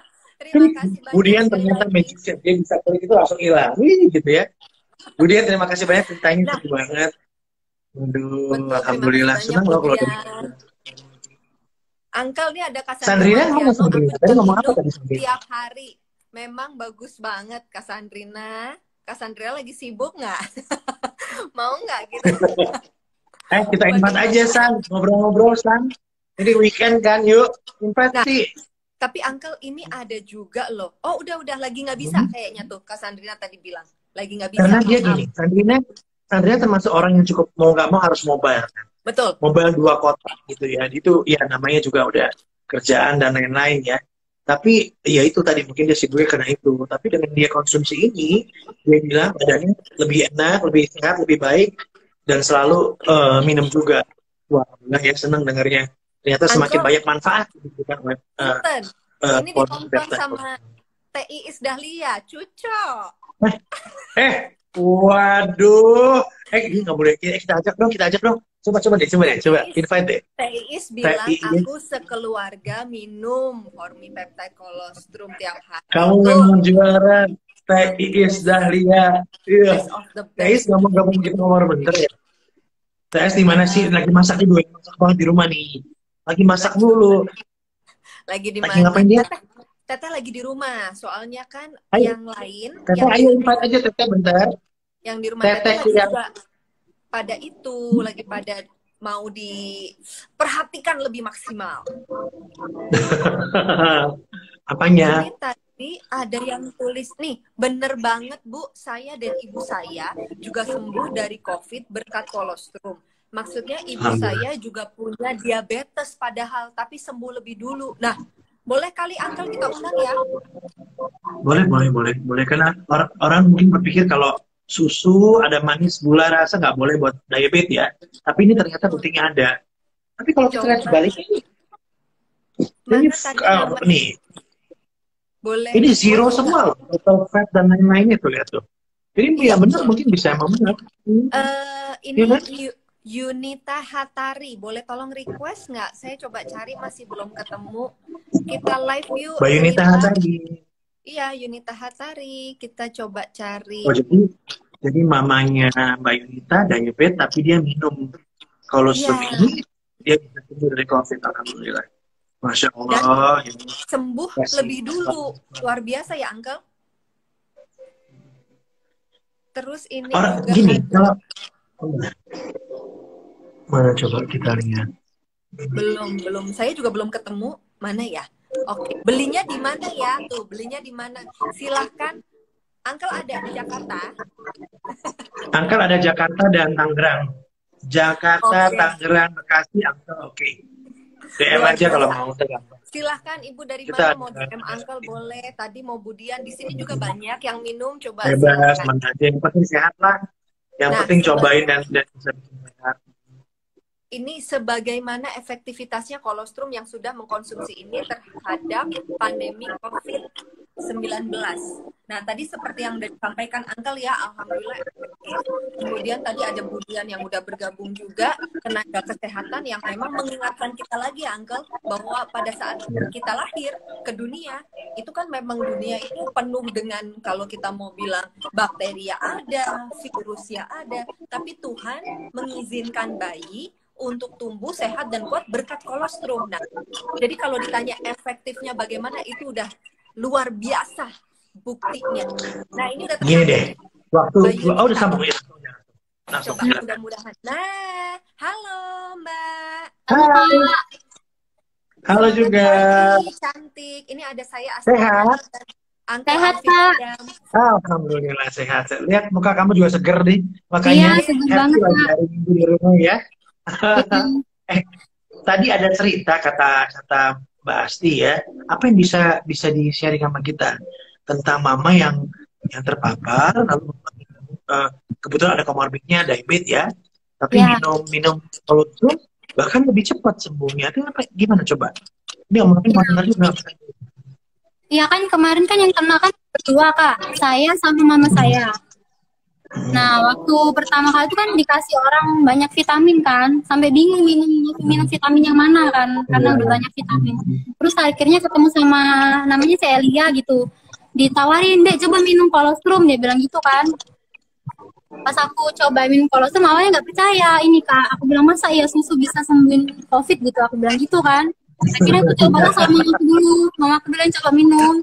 Terima kasih banyak. Budian sekali ternyata lagi. magician, dia bisa klik itu langsung hilang. Wih, gitu ya. Budian terima kasih banyak ceritanya Nah. seru banget. Aduh, Betul, alhamdulillah terima kasih senang loh kalau banyak, dari Budian. Uncle nih ada Kak Sandrina Lalakiano, ngomong Sandrina. aku Tadi ngomong apa minum tadi Sandrina? tiap hari. Memang bagus banget Kak Sandrina. Kak Sandrina lagi sibuk nggak? Mau nggak gitu? Kita invite aja San, ngobrol-ngobrol San. Ini weekend kan, yuk invite Nah, sih. Tapi Uncle ini ada juga loh. Oh udah lagi nggak bisa kayaknya tuh Kak Sandrina tadi bilang. Lagi nggak bisa. Karena dia maaf. gini, Sandrina termasuk orang yang cukup mau nggak mau harus mobile. Betul. Mobile 2 kota gitu ya. Itu ya namanya juga udah kerjaan dan lain-lain ya. Tapi ya itu tadi mungkin dia sibuknya karena itu. Tapi dengan dia konsumsi ini, dia bilang badannya lebih enak, lebih sehat, lebih baik dan selalu minum juga. Wah, ya seneng dengarnya. Ternyata semakin Uncle. banyak manfaat gitu kan. Punten. Ini ditonton sama TI Isdahlia, cucok. Waduh. Ini nggak boleh. Kita ajak dong. Coba deh. Invite deh. Teis bilang Teis. aku sekeluarga minum Formypeptide Colostrum tiap hari. Kamu memang juara. Teis Dahlia. Iya. Best of the Teis best. ngomong gitu ngomong bener ya. Teis di mana sih? Lagi masak dulu. Masak banget di rumah nih. Lagi masak dulu. Lagi di Lagi mana? ngapain dia? Teteh lagi di rumah. Soalnya kan Ayo. yang lain Teteh, yang ayo invite aja Teteh bentar. yang di rumah Teteh Teteh lagi yang- juga pada itu, lagi pada mau diperhatikan lebih maksimal. Apanya? Ini tadi ada yang tulis nih, bener banget Bu, saya dan ibu saya juga sembuh dari COVID berkat kolostrum. Maksudnya ibu saya juga punya diabetes padahal, tapi sembuh lebih dulu. Nah, boleh kali Uncle kita undang ya? Boleh. Karena orang mungkin berpikir kalau susu ada manis, gula, rasa nggak boleh buat diabetes ya. Tapi ini ternyata buktinya ada. Tapi kalau kita lihat sebaliknya ini Mana tadi namanya? nih, Boleh. ini zero Boleh semua loh, total fat dan lain-lainnya tuh lihat tuh. Jadi ya benar mungkin bisa emang benar. Ini Iya kan? Yunita Hatari, boleh tolong request nggak? Saya coba cari masih belum ketemu. Kita live yuk. Mbak Yunita Hatari. Iya, Yunita Hatari. Kita coba cari. Oh jadi mamanya Mbak Yunita diabetes tapi dia minum kolostrum Iya. ini dia bisa sembuh dari COVID, alhamdulillah. Masya Allah. Sembuh Kasih. lebih dulu. Luar biasa ya, Uncle. Terus ini Orang juga gini, ada. Mana coba kita lihat. Belum. Saya juga belum ketemu. Mana ya? Oke, belinya di mana ya? Tuh, belinya di mana? Silahkan. Uncle ada di Jakarta. Uncle ada Jakarta dan Tangerang. Jakarta, Oke. Tangerang, Bekasi, Uncle oke. DM Luar aja kalau biasa. mau tergambar. Silahkan Ibu dari Kita mana mau DM Uncle boleh. Tadi mau Budian di sini juga banyak yang minum. Coba bebas, silahkan. mana aja. Yang penting sehat lah. Yang Nah, penting cobain dan bisa bikin sehat. Ini sebagaimana efektivitasnya kolostrum yang sudah mengkonsumsi ini terhadap pandemi COVID-19. Nah, tadi seperti yang sudah disampaikan Uncle ya, alhamdulillah efektif. Kemudian tadi ada Budian yang udah bergabung juga, tenaga kesehatan yang memang mengingatkan kita lagi ya Uncle, bahwa pada saat kita lahir ke dunia, itu kan memang dunia itu penuh dengan, kalau kita mau bilang, bakteri ada, virusnya ada, tapi Tuhan mengizinkan bayi untuk tumbuh sehat dan kuat berkat kolostrum. Nah, jadi kalau ditanya efektifnya bagaimana, itu udah luar biasa buktinya. Nah, ini udah Gini deh, waktu udah sambung ya. Langsung. Coba mudah-mudahan. Nah, halo Mbak. Hai. Halo juga. Cantik. Ini ada saya Sehat. Sehat, Pak. Alhamdulillah sehat. Lihat muka kamu juga seger nih. Makanya seger happy banget, lagi Pak. hari minggu di rumah ya. Tadi ada cerita kata Mbak Asti ya. Apa yang bisa di-sharing sama kita tentang mama yang terpapar, lalu kebetulan ada komorbidnya diabetes ya, tapi minum kolostrum bahkan lebih cepat sembuhnya. Itu apa? Gimana coba? Ini omongan benar juga. Iya kan kemarin kan yang kena kan berdua Kak, saya sama mama saya. Nah waktu pertama kali itu kan dikasih orang banyak vitamin kan, sampai bingung minum vitamin yang mana kan, karena udah banyak vitamin. Terus akhirnya ketemu sama namanya Celia gitu, ditawarin deh coba minum kolostrum, dia bilang gitu kan. Pas aku coba minum kolostrum awalnya nggak percaya ini Kak, aku bilang masa ya susu bisa sembuhin COVID gitu, aku bilang gitu kan. Akhirnya aku coba sama aku dulu, mama aku bilang coba minum.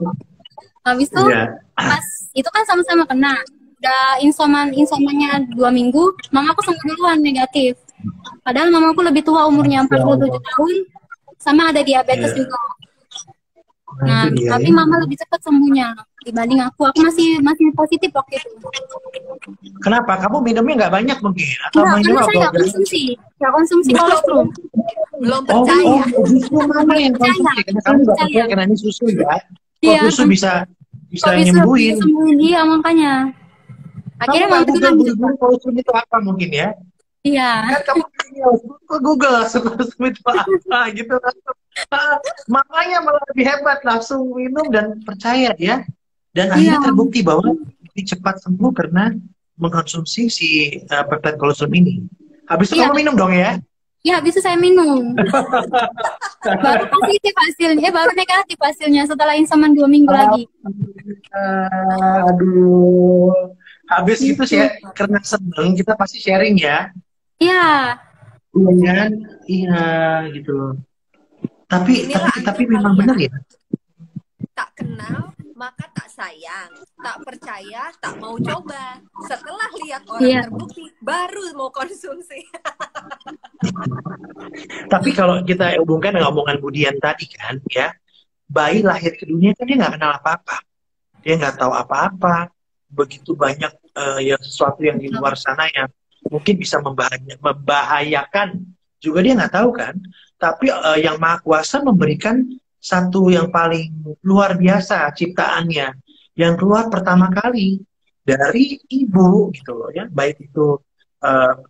Habis itu pas itu kan sama-sama kena. Udah insomannya 2 minggu, mama aku sembuh duluan negatif. Padahal mama aku lebih tua umurnya 47 tahun, sama ada diabetes juga. Nah, tapi mama lebih cepat sembuhnya dibanding aku. Aku masih positif waktu itu. Kenapa? Kamu minumnya nggak banyak mungkin? Atau Enggak, karena saya nggak konsumsi kolostrum. Belum percaya. Justru mama yang konsumsi. Karena kamu nggak percaya karena ini susu ya. Kok susu bisa nyembuhin? Iya, makanya. Akhirnya kamu buru-buru kolostrum itu apa mungkin ya? Iya. Kan kamu Google kolostrum itu apa gitu. Makanya malah lebih hebat, langsung minum dan percaya ya. Dan akhirnya terbukti bahwa cepat sembuh karena mengkonsumsi si peptide kolostrum ini. Habis itu kamu minum dong ya? Iya, habis itu saya minum. Baru positif hasilnya, baru negatif hasilnya setelah insoman 2 minggu lagi. Aduh. Habis itu sih karena seneng kita pasti sharing ya. Iya. Iya kan? Iya gitu. Tapi memang benar ya. Tak kenal maka tak sayang, tak percaya tak mau coba. Setelah lihat orang terbukti baru mau konsumsi. Tapi kalau kita hubungkan dengan omongan Budian tadi kan ya, bayi lahir ke dunia kan dia nggak kenal apa-apa, dia nggak tahu apa-apa. Begitu banyak sesuatu yang di luar sana yang mungkin bisa membahayakan juga dia nggak tahu kan. Tapi yang Maha Kuasa memberikan satu yang paling luar biasa ciptaannya yang keluar pertama kali dari ibu gitu loh ya, baik itu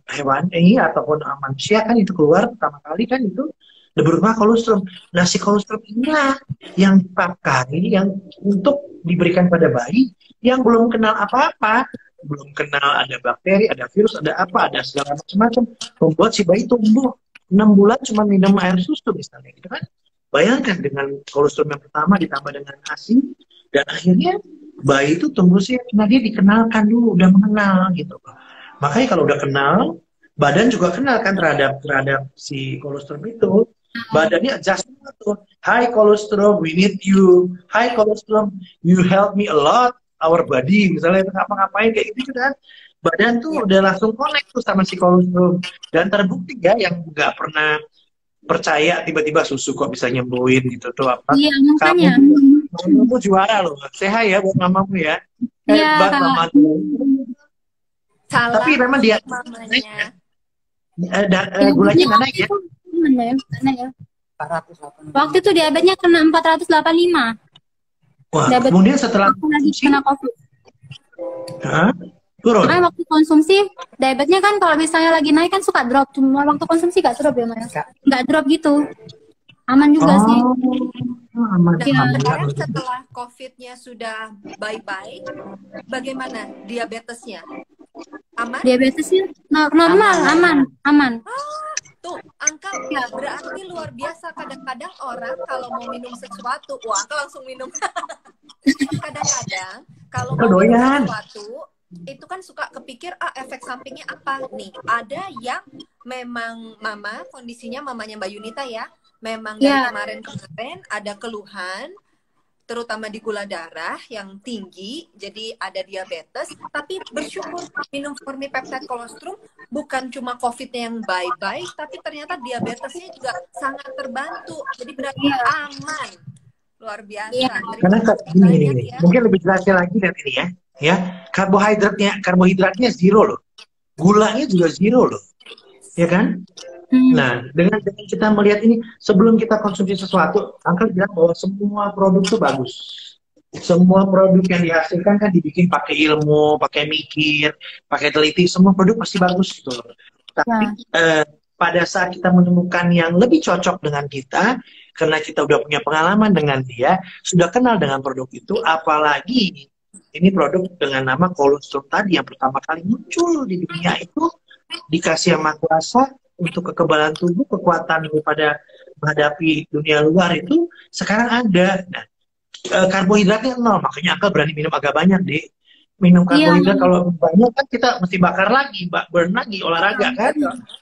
hewan ini ataupun manusia kan itu keluar pertama kali kan itu berupa kolostrum. Nah si kolostrum inilah yang dipakai yang untuk diberikan pada bayi yang belum kenal apa-apa, belum kenal ada bakteri, ada virus, ada apa, ada segala macam-macam, membuat si bayi tumbuh 6 bulan cuma minum air susu misalnya gitu kan. Bayangkan dengan kolostrum yang pertama ditambah dengan ASI dan akhirnya bayi itu tumbuh sih karena dia dikenalkan dulu, udah mengenal gitu. Makanya kalau udah kenal, badan juga kenal kan terhadap si kolostrum itu. Badannya adjust tuh. Hi kolostrum, we need you. Hi kolostrum, you help me a lot. Our body, misalnya ngapa-ngapain kayak gitu kan. badan tuh Iya. udah langsung connect tuh sama si kolostrum. Dan terbukti ya, yang nggak pernah percaya tiba-tiba susu kok bisa nyembuhin gitu tuh apa. Iya, Kamu makanya. mamamu juara loh. Sehat ya buat mamamu ya. Iya, Hebat Kak. mama tuh. Tapi Salam memang dia untuk mamanya. gulanya nggak naik ya. Gimana ya? Gimana ya? Waktu itu diabetesnya kena 485. Wah, Diabetes kemudian setelah aku lagi konsumsi, kena COVID. hah? Turun. Makanya waktu konsumsi, diabetesnya kan kalau misalnya lagi naik kan suka drop. Cuma waktu konsumsi gak drop ya, Mas? Gak drop gitu. Aman juga sih. Aman, Nah, Iya. sekarang setelah COVID-nya sudah bye-bye, bagaimana diabetesnya? Aman? Diabetesnya normal, aman. Tuh, Angka Ya. berarti luar biasa. Kadang-kadang orang kalau mau minum sesuatu, wah, Angka langsung minum. Kadang-kadang kalau mau minum Doyan. sesuatu, itu kan suka kepikir, efek sampingnya apa nih? Ada yang memang kondisinya mamanya Mbak Yunita ya, memang dari Ya. kemarin-kemarin ada keluhan, terutama di gula darah yang tinggi, jadi ada diabetes, tapi bersyukur minum formipeptide kolostrum bukan cuma COVID-nya yang bye-bye, tapi ternyata diabetesnya juga sangat terbantu, jadi berarti Iya. aman. Luar biasa. Iya. Karena Terima kasih gini, banyak gini. ya. Mungkin lebih jelasnya lagi dari ini ya. Ya, karbohidratnya zero loh. Gulanya juga zero loh. Ya kan? Nah, dengan kita melihat ini, sebelum kita konsumsi sesuatu, Angkel bilang bahwa semua produk itu bagus. Semua produk yang dihasilkan kan dibikin pakai ilmu, pakai mikir, pakai teliti, semua produk pasti bagus gitu loh. Tapi pada saat kita menemukan yang lebih cocok dengan kita, karena kita udah punya pengalaman dengan dia, sudah kenal dengan produk itu, apalagi ini produk dengan nama kolostrum tadi yang pertama kali muncul di dunia itu, dikasih yang Maha Kuasa untuk kekebalan tubuh, kekuatan daripada menghadapi dunia luar itu sekarang ada. Nah, karbohidratnya nol, makanya Angka berani minum agak banyak deh. Minum karbohidrat kalau banyak kan kita mesti bakar lagi, burn lagi, olahraga kan.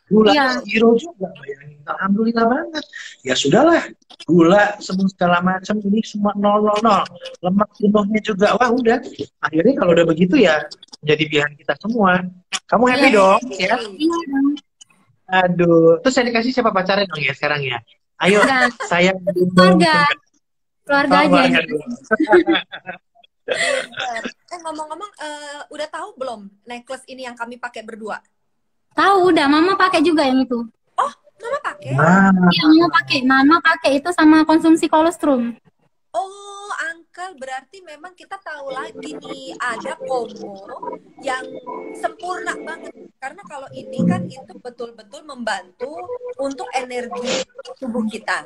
Gula zero juga, bayangin. Alhamdulillah banget. Ya sudahlah, gula semua segala macam ini semua 000. Lemak jenuhnya juga, wah udah. Akhirnya kalau udah begitu ya jadi pilihan kita semua. Kamu happy dong ya? Aduh, terus saya dikasih siapa pacarnya dong ya sekarang ya? Ayo, saya keluarga aja. Ngomong-ngomong, udah tahu belum necklace ini yang kami pakai berdua? Tahu, udah. Mama pakai juga yang itu. Oh, Mama pakai? Iya, Mama pakai itu sama konsumsi kolostrum. Oh, Uncle, berarti memang kita tahu lagi nih ada combo yang sempurna banget. Karena kalau ini kan itu betul-betul membantu untuk energi tubuh kita.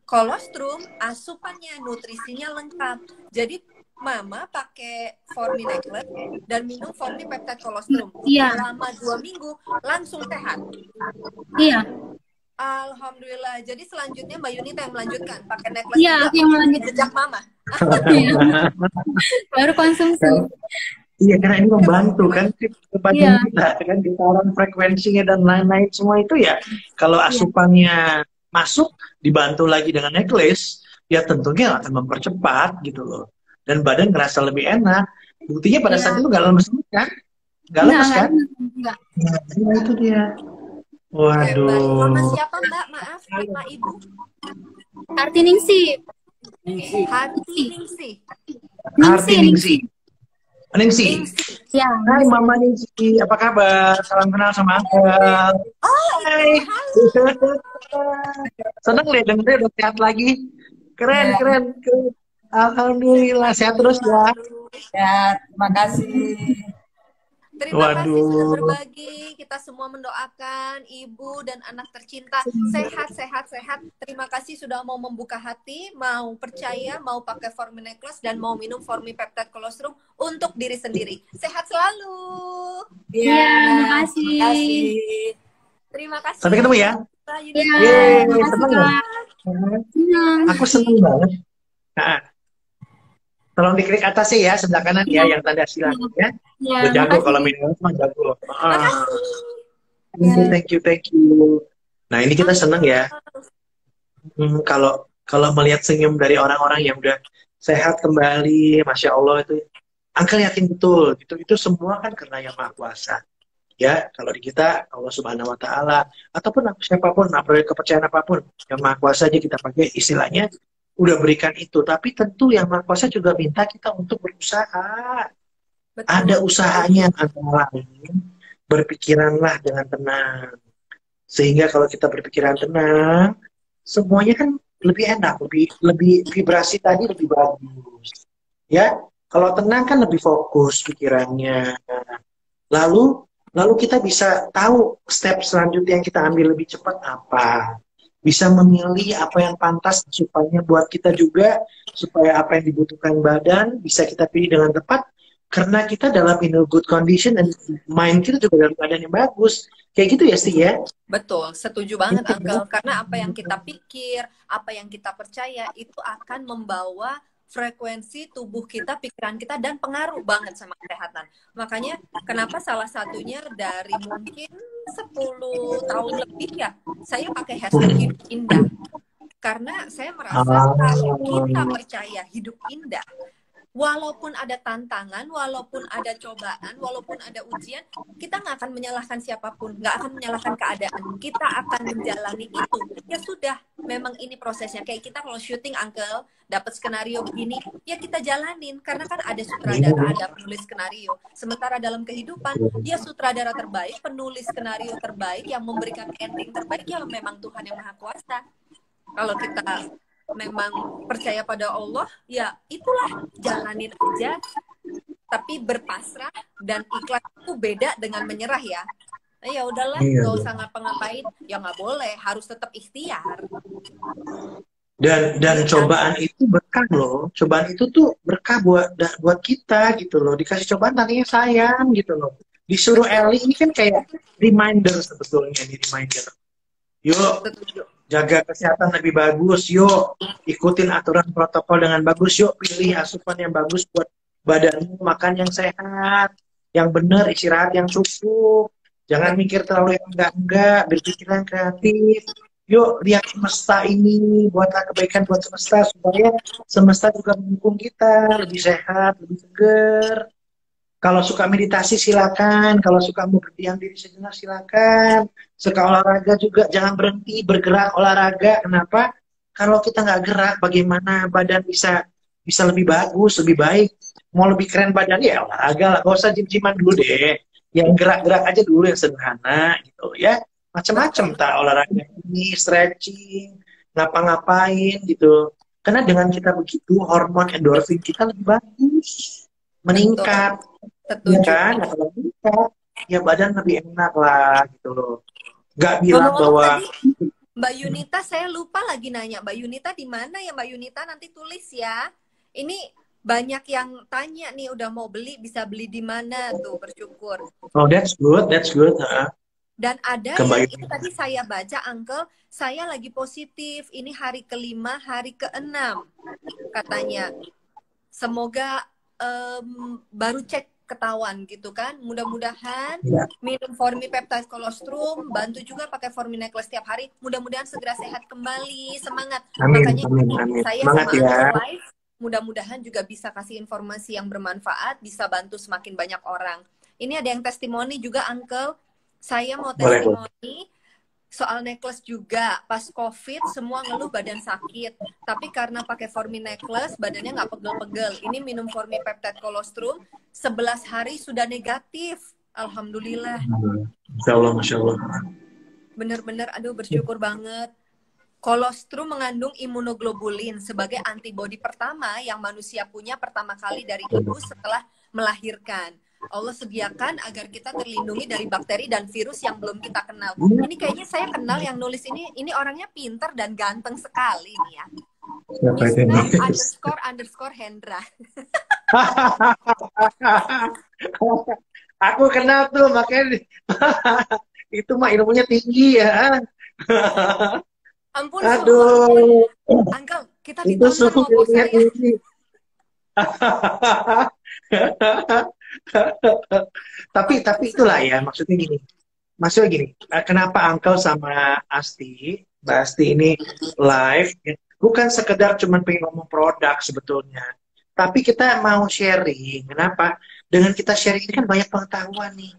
Kolostrum, asupannya, nutrisinya lengkap. Jadi Mama pakai Formi necklace dan minum Formi peptide kolostrum. Selama 2 minggu langsung sehat. Iya. Alhamdulillah. Jadi selanjutnya Mbak Yunita yang melanjutkan pakai necklace juga. Iya, yang melanjutkan jejak Mama. Baru konsumsi. Iya, karena ini membantu kan kepada kita kan, getaran frekuensinya dan lain-lain semua itu ya. Kalau asupannya masuk dibantu lagi dengan necklace, ya tentunya akan mempercepat gitu loh. Dan badan ngerasa lebih enak. Buktinya pada saat itu nggak lemes kan? Nggak lemes kan? Enggak. Nah, itu dia. Waduh. Mama siapa Mbak? Maaf, Mama Ibu. Hartiningsih. Ningsih. Ya. Hai Mama Ningsih, apa kabar? Salam kenal sama Uncle. Hai. Seneng deh dengernya udah sehat lagi. Keren. Alhamdulillah sehat terus ya. Sehat, terima kasih. Terima kasih sudah berbagi. Kita semua mendoakan ibu dan anak tercinta sehat. Terima kasih sudah mau membuka hati, mau percaya, mau pakai Formi necklace dan mau minum Formi peptide kolostrum untuk diri sendiri. Sehat selalu. Iya, terima kasih. Terima kasih. Sampai ketemu ya. Senang ya. Aku senang banget. Nah, tolong diklik atas ya, sebelah kanan ya, yang tanda silang ya. Udah jago kalau minum cuma jago. Thank you. Nah ini kita seneng ya. Kalau melihat senyum dari orang-orang yang udah sehat kembali, masya Allah itu Uncle yakin betul, itu semua kan karena Yang Maha Kuasa. Ya, kalau di kita Allah Subhanahu Wa Taala ataupun siapapun, kepercayaan apapun, Yang Maha Kuasa aja kita pakai istilahnya udah berikan itu. Tapi tentu Yang Maha Kuasa juga minta kita untuk berusaha. Betul. Ada usahanya antara lain, berpikiranlah dengan tenang. Sehingga kalau kita berpikiran tenang, semuanya kan lebih enak, lebih vibrasi tadi lebih bagus. Ya, kalau tenang kan lebih fokus pikirannya. Lalu kita bisa tahu step selanjutnya yang kita ambil lebih cepat apa. Bisa memilih apa yang pantas supaya buat kita juga, supaya apa yang dibutuhkan badan bisa kita pilih dengan tepat. Karena kita dalam in a good condition dan mind kita juga dalam keadaan yang bagus. Kayak gitu ya sih ya. Betul, setuju banget Uncle. Karena apa yang kita pikir, apa yang kita percaya itu akan membawa frekuensi tubuh kita, pikiran kita, dan pengaruh banget sama kesehatan. Makanya kenapa salah satunya dari mungkin 10 tahun lebih ya, saya pakai hashtag hidup indah. Karena saya merasa kalau kita percaya hidup indah, walaupun ada tantangan, walaupun ada cobaan, walaupun ada ujian, kita nggak akan menyalahkan siapapun, nggak akan menyalahkan keadaan. Kita akan menjalani itu. Ya sudah, memang ini prosesnya. Kayak kita kalau syuting, Uncle, dapat skenario begini, ya kita jalanin. Karena kan ada sutradara, ada penulis skenario. Sementara dalam kehidupan, dia sutradara terbaik, penulis skenario terbaik, yang memberikan ending terbaik, ya memang Tuhan yang Maha Kuasa. Kalau kita memang percaya pada Allah, ya itulah, jalanin aja, tapi berpasrah dan ikhlas itu beda dengan menyerah ya. Nah, ya udahlah, nggak usah ngapa-ngapain, ya nggak boleh, harus tetap ikhtiar. Dan cobaan itu berkah loh, cobaan itu tuh berkah buat kita gitu loh. Dikasih cobaan tadinya sayang gitu loh. Disuruh Eli ini kan kayak reminder sebetulnya, ini reminder. Yuk, jaga kesehatan lebih bagus, yuk ikutin aturan protokol dengan bagus, yuk pilih asupan yang bagus buat badanmu, makan yang sehat, yang benar, istirahat yang cukup, jangan mikir terlalu yang enggak, berpikiran kreatif, yuk lihat semesta ini, buatlah kebaikan buat semesta supaya semesta juga mendukung kita lebih sehat, lebih seger. Kalau suka meditasi silakan, kalau suka mau berdiam diri sejenak silakan. Suka olahraga juga jangan berhenti bergerak olahraga. Kenapa? Kalau kita nggak gerak, bagaimana badan bisa lebih bagus, lebih baik? Mau lebih keren badan ya olahraga lah. Gak usah jim-jiman dulu deh. Yang gerak-gerak aja dulu yang sederhana gitu ya. Macam-macam tak olahraga ini, stretching, ngapa-ngapain gitu. Karena dengan kita begitu hormon endorfin kita lebih bagus, meningkat. Ya kan, ya kalau meningkat, ya badan lebih enak lah gitu loh. Gak bilang bahwa tadi, Mbak Yunita, saya lupa lagi nanya, Mbak Yunita di mana ya Mbak Yunita, nanti tulis ya. Ini banyak yang tanya nih, udah mau beli, bisa beli di mana tuh, bersyukur. Oh, that's good. Dan ada yang itu tadi saya baca, Uncle, saya lagi positif, ini hari ke-5, hari ke-6 katanya. Semoga baru cek ketahuan gitu kan. Mudah-mudahan minum Formipeptide Colostrum, bantu juga pakai Forminecles setiap hari. Mudah-mudahan segera sehat kembali. Semangat. Amin, Makanya amin. saya Semangat sama ya. live, mudah-mudahan juga bisa kasih informasi yang bermanfaat, bisa bantu semakin banyak orang. Ini ada yang testimoni juga, Uncle. Saya mau testimoni soal necklace juga. Pas COVID semua ngeluh badan sakit, tapi karena pakai Forminecles badannya nggak pegel-pegel. Ini minum Formipeptide Colostrum 11 hari sudah negatif. Alhamdulillah. Masya Allah. Bener-bener, aduh bersyukur banget. Colostrum mengandung imunoglobulin sebagai antibodi pertama yang manusia punya pertama kali dari ibu setelah melahirkan. Allah sediakan agar kita terlindungi dari bakteri dan virus yang belum kita kenal. Ini kayaknya saya kenal yang nulis ini orangnya pinter dan ganteng sekali nih ya. __ Hendra. Aku kenal tuh, makanya itu mah ilmunya tinggi ya. Ampun, aduh. Uncle, kita ditampar sama bos saya. tapi itulah ya, maksudnya gini, kenapa Uncle sama Mbak Asti ini live, bukan sekedar cuman pengen ngomong produk sebetulnya, Tapi kita mau sharing. Kenapa? Dengan kita sharing ini kan banyak pengetahuan nih.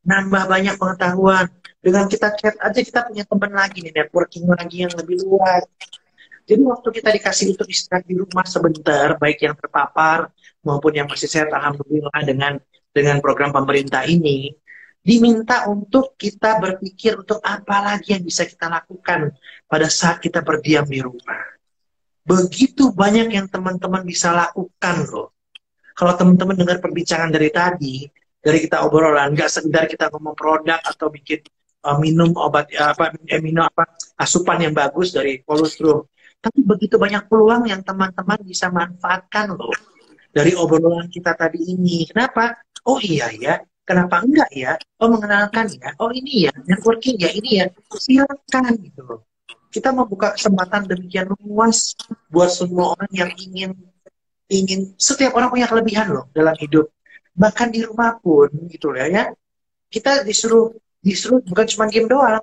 Nambah banyak pengetahuan. Dengan kita chat aja kita punya teman lagi nih, networking lagi yang lebih luas. Jadi waktu kita dikasih untuk istirahat di rumah sebentar, baik yang terpapar maupun yang masih sehat, alhamdulillah dengan program pemerintah ini, diminta untuk kita berpikir untuk apa lagi yang bisa kita lakukan pada saat kita berdiam di rumah. Begitu banyak yang teman-teman bisa lakukan loh. Kalau teman-teman dengar perbincangan dari tadi, dari kita obrolan, nggak sekedar kita ngomong produk atau bikin minum obat minum asupan yang bagus dari kolostrum, tapi begitu banyak peluang yang teman-teman bisa manfaatkan loh dari obrolan kita tadi ini. Kenapa? Oh iya ya, kenapa enggak ya? Oh mengenalkan ya, oh ini ya, networking ya, ini ya, silakan gitu loh. Kita membuka kesempatan demikian luas buat semua orang yang ingin setiap orang punya kelebihan loh dalam hidup. Bahkan di rumah pun gitu ya. Kita disuruh bukan cuma game doang.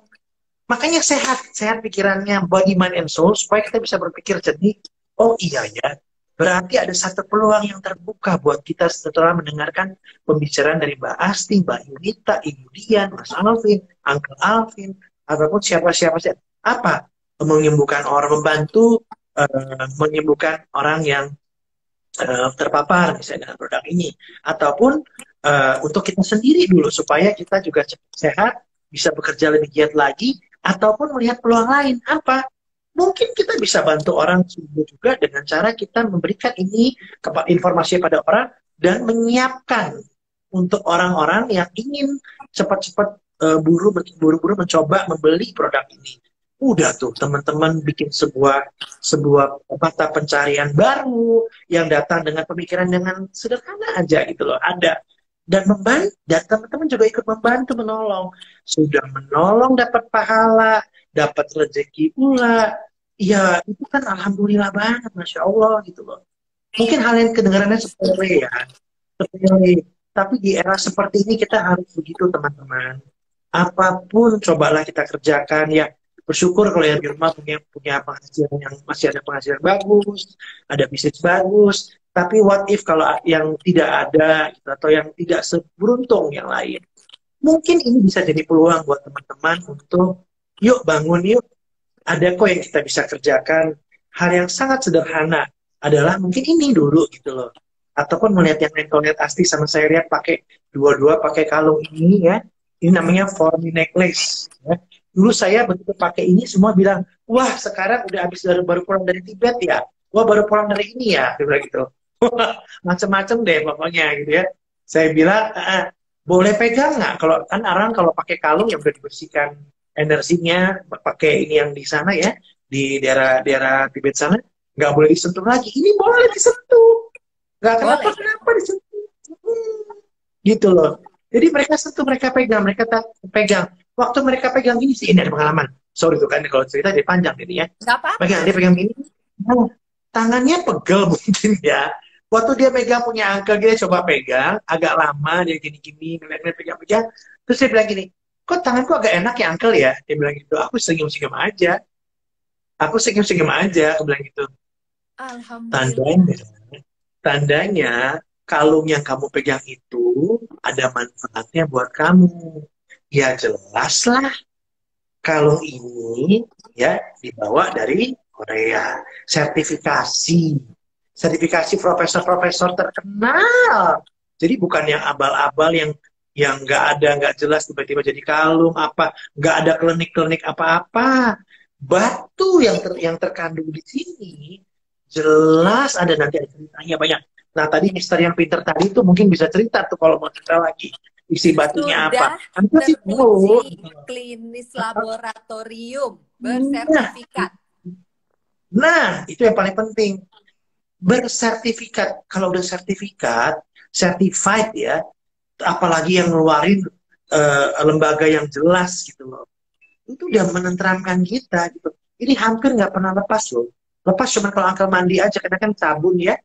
Makanya sehat pikirannya, body, mind, and soul, supaya kita bisa berpikir jernih. Oh iya ya, berarti ada satu peluang yang terbuka buat kita setelah mendengarkan pembicaraan dari Mbak Asti, Mbak Yunita, Ibu Dian, Mas Alvin, Uncle Alvin, ataupun siapa-siapa. Apa? Menyembuhkan orang, membantu menyembuhkan orang yang terpapar misalnya dengan produk ini. Ataupun untuk kita sendiri dulu, supaya kita juga sehat, bisa bekerja lebih giat lagi, ataupun melihat peluang lain. Apa? Mungkin kita bisa bantu orang juga dengan cara kita memberikan ini informasi pada orang dan menyiapkan untuk orang-orang yang ingin cepat-cepat buru-buru mencoba membeli produk ini. Udah tuh teman-teman bikin sebuah mata pencarian baru yang datang dengan pemikiran dengan sederhana aja gitu loh. Ada. Dan teman-teman juga ikut membantu menolong. Sudah menolong dapat pahala, dapat rezeki pula. Ya itu kan alhamdulillah banget, Masya Allah gitu loh. Mungkin hal yang kedengarannya sepele ya. Sepele. Tapi di era seperti ini kita harus begitu teman-teman. Apapun cobalah kita kerjakan ya. Bersyukur kalau yang di rumah punya penghasilan yang masih ada penghasilan bagus, ada bisnis bagus. Tapi what if kalau yang tidak ada gitu, atau yang tidak seberuntung yang lain? Mungkin ini bisa jadi peluang buat teman-teman untuk yuk bangun yuk. Ada kok yang kita bisa kerjakan. Hal yang sangat sederhana adalah mungkin ini dulu gitu loh. Ataupun melihat yang lain, kalau lihat Asti sama saya lihat pakai dua-dua pakai kalung ini ya. Ini namanya Formi necklace. Ya. Dulu saya begitu pakai ini semua bilang, wah sekarang udah habis baru pulang dari Tibet ya. Wah baru pulang dari ini ya. Dia bilang gitu. Macem-macem deh pokoknya gitu ya. Saya bilang, boleh pegang nggak? Kalau kan orang kalau pakai kalung yang udah dibersihkan energinya, pakai ini yang di sana ya, di daerah Tibet sana, nggak boleh disentuh lagi. Ini boleh disentuh. Nggak kenapa disentuh. Gitu loh. Jadi mereka sentuh, mereka pegang, pegang. Waktu mereka pegang gini sih, ini ada pengalaman. Sorry tuh kan, kalau cerita dia panjang ini ya. Dia pegang gini, tangannya pegel mungkin ya. Waktu dia pegang punya Uncle, dia coba pegang, agak lama, dia gini-gini, ngeliat pegang-pegang. Terus dia bilang gini, kok tanganku agak enak ya Uncle ya? Dia bilang gitu, aku senyum-senyum aja. Aku bilang gitu. Alhamdulillah. Tandanya, kalung yang kamu pegang itu ada manfaatnya buat kamu. Ya jelas lah, kalung ini ya dibawa dari Korea, sertifikasi profesor-profesor terkenal. Jadi bukan yang abal-abal yang nggak jelas tiba-tiba jadi kalung nggak ada klinik apa-apa. Batu yang terkandung di sini jelas ada, nanti ada ceritanya banyak. Nah tadi Mister yang pinter tadi itu mungkin bisa cerita tuh kalau mau cerita lagi. Isi batunya apa? Sudah teruji klinis laboratorium bersertifikat. Nah, itu yang paling penting. Bersertifikat. Kalau udah certified ya, apalagi yang ngeluarin lembaga yang jelas gitu loh. Itu udah menenteramkan kita gitu. Ini hampir nggak pernah lepas loh. Lepas cuma kalau Uncle mandi aja, karena kan sabun ya.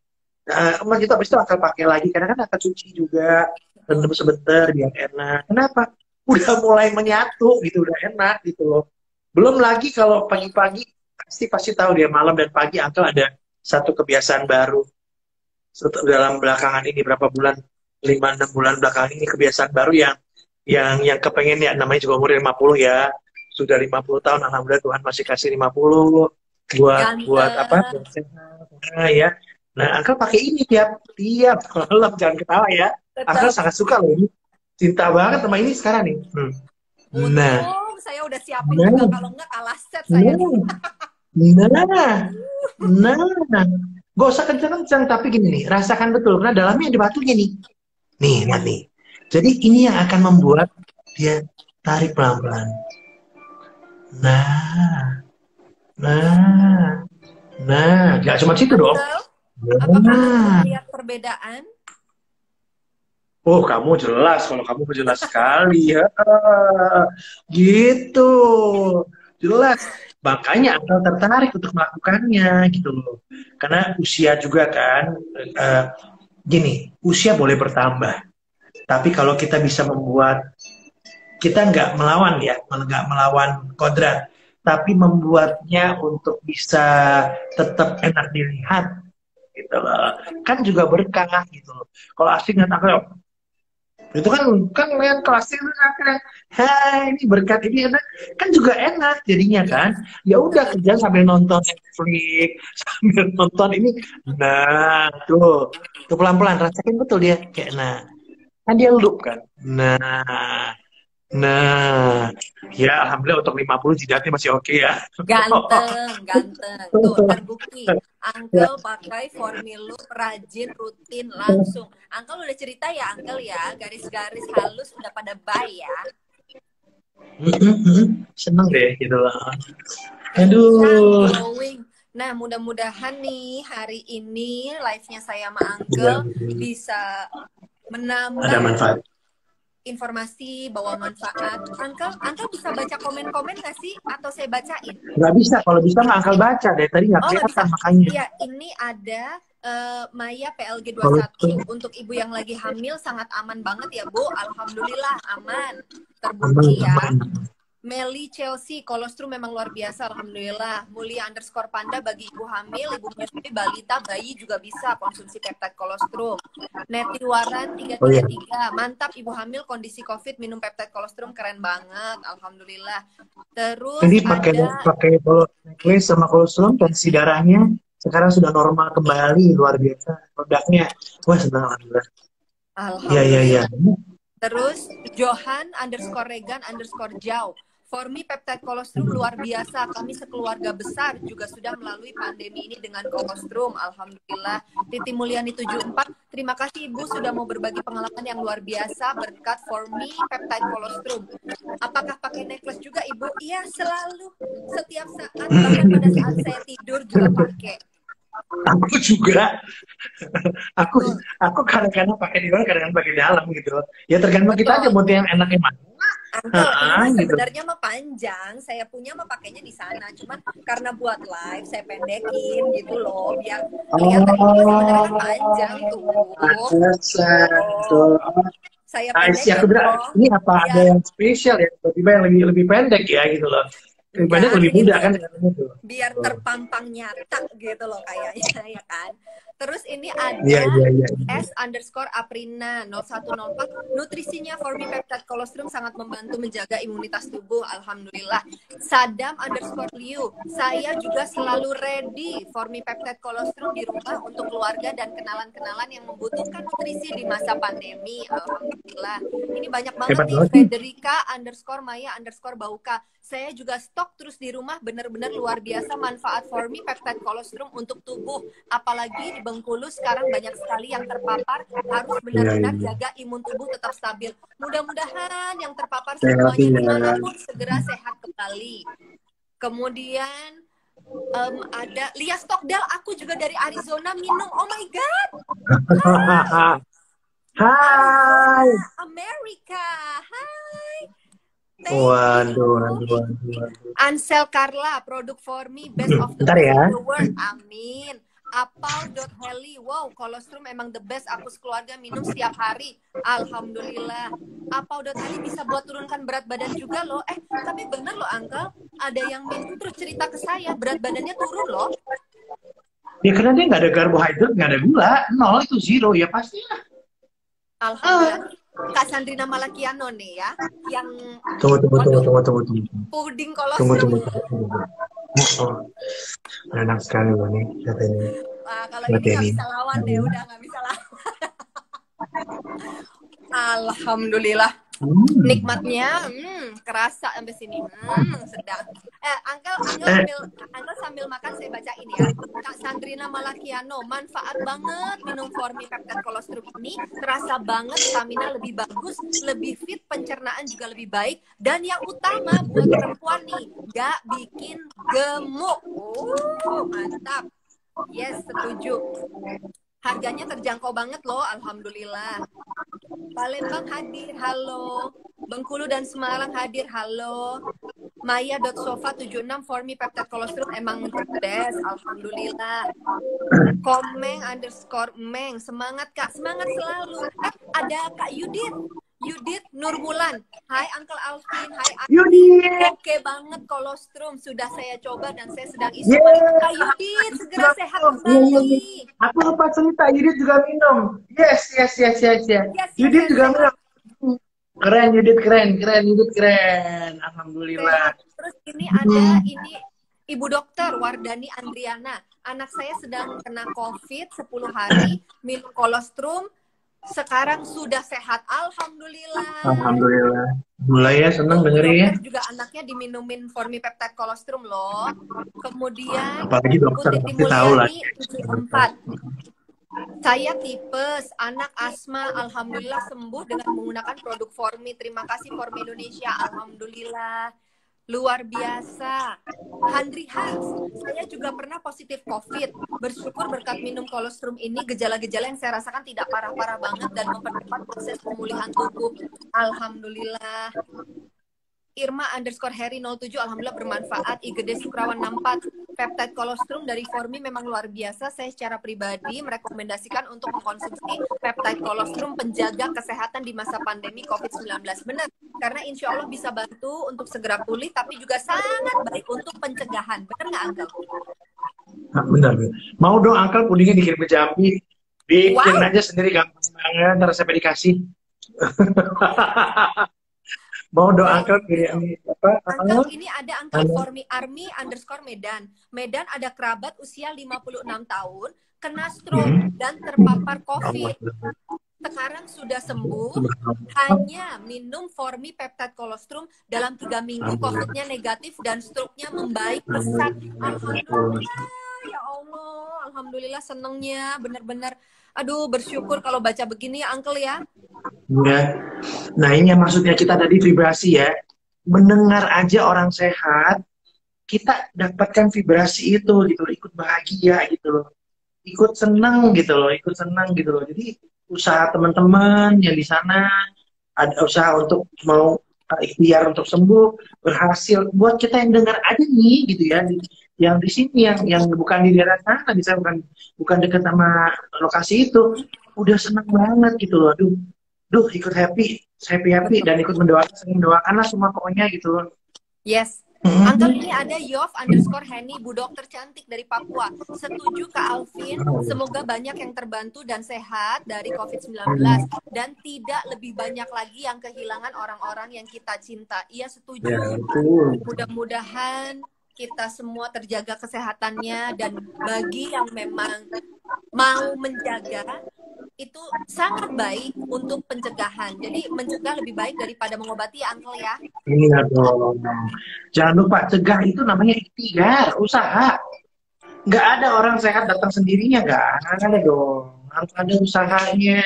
Gitu habis itu Uncle pakai lagi, karena kan Uncle cuci juga. Rendam sebentar biar enak. Kenapa? Udah mulai menyatu gitu, udah enak gitu loh. Belum lagi kalau pagi-pagi pasti tahu dia malam dan pagi Uncle ada satu kebiasaan baru. dalam belakangan ini berapa bulan, 5-6 bulan belakangan ini kebiasaan baru yang kepengen ya, namanya juga umur 50 ya. Sudah 50 tahun, alhamdulillah Tuhan masih kasih 50 buat apa? Buat sehat, nah, ya. Nah, Uncle pakai ini tiap malam, jangan ketawa ya. Uncle sangat suka loh ini. Cinta banget sama ini sekarang nih. Nah, saya udah siapin juga, kalau enggak kalah set saya. Nah, gak usah kencang-kencang, tapi gini nih, rasakan betul, karena dalamnya ada batunya nih. Nih, lihat nih. Jadi ini yang akan membuat dia tarik pelan-pelan. Nah, gak cuma situ dong. Apakah lihat perbedaan? Oh, kamu jelas, kalau kamu jelas sekali ya. Gitu. Jelas. Makanya Uncle tertarik untuk melakukannya gitu loh. Karena usia juga kan, gini, usia boleh bertambah. Tapi kalau kita bisa membuat, kita nggak melawan kodrat, tapi membuatnya untuk bisa tetap enak dilihat, gitu loh. Kan juga berkah gitu loh. Kalau asing nggak tahu, itu kan yang kelas itu hai ini berkat ini enak, kan juga enak jadinya kan. Ya udah kerja sambil nonton Netflix, sambil nonton ini. Nah, tuh pelan-pelan rasain betul dia kayak kan dia loop kan. Nah, ya alhamdulillah untuk 50 jidatnya masih oke ya. Ganteng. Tuh, terbukti. Uncle pakai formula rajin, rutin, langsung. Uncle udah cerita ya, Uncle ya, garis-garis halus udah pada buy ya. Seneng deh gitu loh. Aduh. Nah, mudah-mudahan nih hari ini live-nya saya sama Uncle bisa menambah ada manfaat. Informasi bawa manfaat. Uncle bisa baca komen-komen nggak sih? Atau saya bacain? Nggak bisa. Kalau bisa mah Uncle baca deh. Tadi nggak kelihatan makanya. Iya, ini ada Maya PLG 21. Untuk ibu yang lagi hamil sangat aman banget ya, Bu. Alhamdulillah aman. Terbukti ya. Meli Chelsea, kolostrum memang luar biasa, alhamdulillah. Mulia _panda bagi ibu hamil, ibu menyusui, balita, bayi juga bisa konsumsi peptide kolostrum. Neti Waran 333, mantap ibu hamil kondisi COVID minum peptide kolostrum, keren banget, alhamdulillah. Terus jadi pakai necklace sama kolostrum, tensi darahnya sekarang sudah normal kembali, luar biasa produknya. Wah, senang alhamdulillah. Iya. Terus Johan _Regan _Jau. Formi peptide kolostrum luar biasa. Kami sekeluarga besar juga sudah melalui pandemi ini dengan kolostrum. Alhamdulillah. Titi Mulyani 74. Terima kasih Ibu sudah mau berbagi pengalaman yang luar biasa berkat Formi peptide kolostrum. Apakah pakai necklace juga Ibu? Iya, selalu. Setiap saat. Bahkan pada saat saya tidur juga pakai. Aku juga. Aku kadang-kadang pakai di luar, kadang-kadang pakai di dalam gitu. Ya tergantung kita aja mau yang enaknya mana. Sebenarnya mah panjang, saya punya mah pakainya di sana, cuman karena buat live saya pendekin gitu loh, biar kelihatan ini sebenarnya panjang tuh. Saya pendekin. Aku bilang, ini apa ada yang spesial ya? Tiba-tiba yang lebih pendek ya gitu loh. Pendek lebih mudah kan? Biar terpampang nyata gitu loh kayaknya ya kan. Terus ini ada S_Aprina 0104. Nutrisinya Formi peptide kolostrum sangat membantu menjaga imunitas tubuh. Alhamdulillah. Sadam_Liu. Saya juga selalu ready Formi peptide kolostrum di rumah untuk keluarga dan kenalan-kenalan yang membutuhkan nutrisi di masa pandemi. Alhamdulillah. Ini banyak banget nih. Frederica_Maya_Bauka. Saya juga stok terus di rumah, benar-benar luar biasa manfaat Formi peptide kolostrum untuk tubuh. Apalagi di Bengkulu sekarang banyak sekali yang terpapar, harus benar-benar jaga imun tubuh tetap stabil. Mudah-mudahan yang terpapar semuanya dimanapun segera sehat kembali. Kemudian ada Lia Stockdale, aku juga dari Arizona minum. Oh my God. Hai. Amerika. Hai. Waduh. Ansel Carla, produk Formi best of the best in the world. Amin. Apal.heli, wow, kolostrum memang the best. Aku sekeluarga minum setiap hari. Alhamdulillah. Apal.heli bisa buat turunkan berat badan juga loh. Tapi bener loh Uncle, ada yang minum terus cerita ke saya berat badannya turun loh. Ya karena dia nggak ada karbohidrat, nggak ada gula, nol itu zero ya pastilah. Alhamdulillah. Kak Sandrina Malakiano nih ya, yang Tunggu. puding Tunggu. kolostrum. Oh, enak sekali loh nih katanya. Wah, kalau ini nggak bisa lawan deh, udah nggak bisa lawan. Alhamdulillah. Nikmatnya kerasa sampai sini. Sedap. Uncle sambil makan saya bacain ya. Kak Sandrina Malakiano, manfaat banget minum Formipeptide Colostrum ini, terasa banget stamina lebih bagus, lebih fit, pencernaan juga lebih baik, dan yang utama buat perempuan nih, gak bikin gemuk. Mantap. Yes, setuju. Harganya terjangkau banget loh, alhamdulillah. Palembang hadir, halo. Bengkulu dan Semarang hadir, halo. Maya.sofa76 Formipeptide Colostrum emang the best, alhamdulillah. Komeng_meng, semangat Kak, semangat selalu. Ada Kak Yudit Nurmulan. Hai Uncle Alvin, hai Yudit. Oke banget kolostrum, sudah saya coba dan saya sedang isoman. Kak Yudit, segera sehat kembali. Aku lupa cerita, Yudit juga minum. Yes. Yudit juga minum. Keren, Yudit keren. Alhamdulillah. Terus ini ada Ibu Dokter Wardani Andriana. Anak saya sedang kena COVID 10 hari, minum kolostrum. Sekarang sudah sehat, alhamdulillah. Mulai ya, seneng dengerin ya. Juga anaknya diminumin Formipeptide Colostrum loh. Kemudian apalagi dokter Putri tahu lah. 74. Saya tipes, anak asma, alhamdulillah sembuh dengan menggunakan produk Formi. Terima kasih Formi Indonesia, alhamdulillah. Luar biasa. Handri Hans, saya juga pernah positif COVID. Bersyukur berkat minum kolostrum ini, gejala-gejala yang saya rasakan tidak parah-parah banget dan mempercepat proses pemulihan tubuh. Alhamdulillah. Irma_Harry07, alhamdulillah bermanfaat. IGD Sukrawan 64, peptide kolostrum dari Formi memang luar biasa. Saya secara pribadi merekomendasikan untuk mengkonsumsi peptide kolostrum penjaga kesehatan di masa pandemi COVID-19. Benar, karena insya Allah bisa bantu untuk segera pulih, tapi juga sangat baik untuk pencegahan. Benar nggak, Uncle? Nah, benar. Mau dong, Uncle, pudingnya dikirim ke Jambi. Bikin aja sendiri, gampang banget, ntar resepnya dikasih. Mau dong Uncle kirim apa? Uncle ini ada Uncle Formi Army_Medan. Medan ada kerabat usia 56 tahun, kena stroke dan terpapar COVID. Sekarang sudah sembuh, hanya minum Formipeptide Colostrum dalam 3 minggu, COVID-nya negatif dan stroke-nya membaik pesat. Alhamdulillah, ya Allah, alhamdulillah senengnya, bener-bener. Aduh, bersyukur kalau baca begini ya, Uncle ya. Ya. Nah, ini yang maksudnya kita tadi vibrasi ya. Mendengar aja orang sehat, kita dapatkan vibrasi itu gitu, ikut bahagia gitu loh. Ikut senang gitu loh. Jadi usaha teman-teman yang di sana ada usaha untuk mau ikhtiar untuk sembuh, berhasil. Buat kita yang dengar aja nih gitu ya. Yang di sini yang bukan di daerah sana, bisa bukan dekat sama lokasi itu, udah senang banget gitu loh. Duh, ikut happy dan ikut mendoakanlah semua pokoknya gitu loh. Yes. Uncle ini ada Yov_Henny, Bu Dokter cantik dari Papua. Setuju Kak Alvin, semoga banyak yang terbantu dan sehat dari COVID-19 dan tidak lebih banyak lagi yang kehilangan orang-orang yang kita cinta. Iya, setuju. Mudah-mudahan kita semua terjaga kesehatannya, dan bagi yang memang mau menjaga itu sangat baik untuk pencegahan. Jadi mencegah lebih baik daripada mengobati ya, Uncle ya. Iya dong. Jangan lupa, cegah itu namanya ikhtiar, usaha. Nggak ada orang sehat datang sendirinya, nggak ada dong. Harus ada usahanya.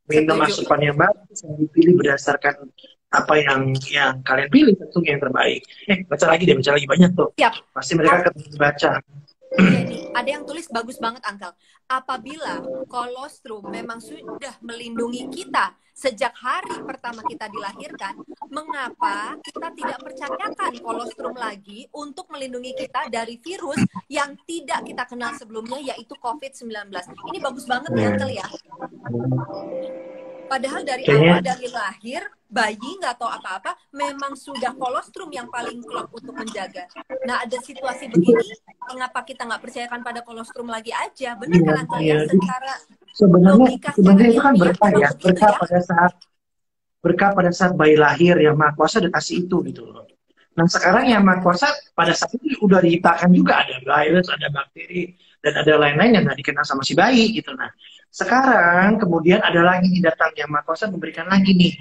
Minum asupan yang bagus, yang dipilih berdasarkan apa yang kalian pilih, tentunya yang terbaik. Baca lagi banyak tuh. Siap. Pasti mereka ketemu baca. Jadi, ada yang tulis bagus banget, Uncle. Apabila kolostrum memang sudah melindungi kita sejak hari pertama kita dilahirkan, mengapa kita tidak percayakan kolostrum lagi untuk melindungi kita dari virus yang tidak kita kenal sebelumnya, yaitu COVID-19? Ini bagus banget ya, Uncle ya. Padahal dari Kayaknya awal, dari lahir, bayi nggak tahu apa-apa, memang sudah kolostrum yang paling klop untuk menjaga. Nah, ada situasi itu begini, mengapa kita nggak percayakan pada kolostrum lagi aja? Benar iya, kan, Uncle iya. ya? Secara Sebenarnya logika, secara sebenarnya itu kan ilmiah berkah memang ya, begitu ya. berkah pada saat bayi lahir yang Maha Kuasa udah kasih itu gitu loh. Nah sekarang yang Maha Kuasa pada saat itu udah diciptakan juga ada virus, ada bakteri, dan ada lain-lain yang nggak dikenal sama si bayi gitu. Nah sekarang kemudian ada lagi nih datang yang Maha Kuasa memberikan lagi nih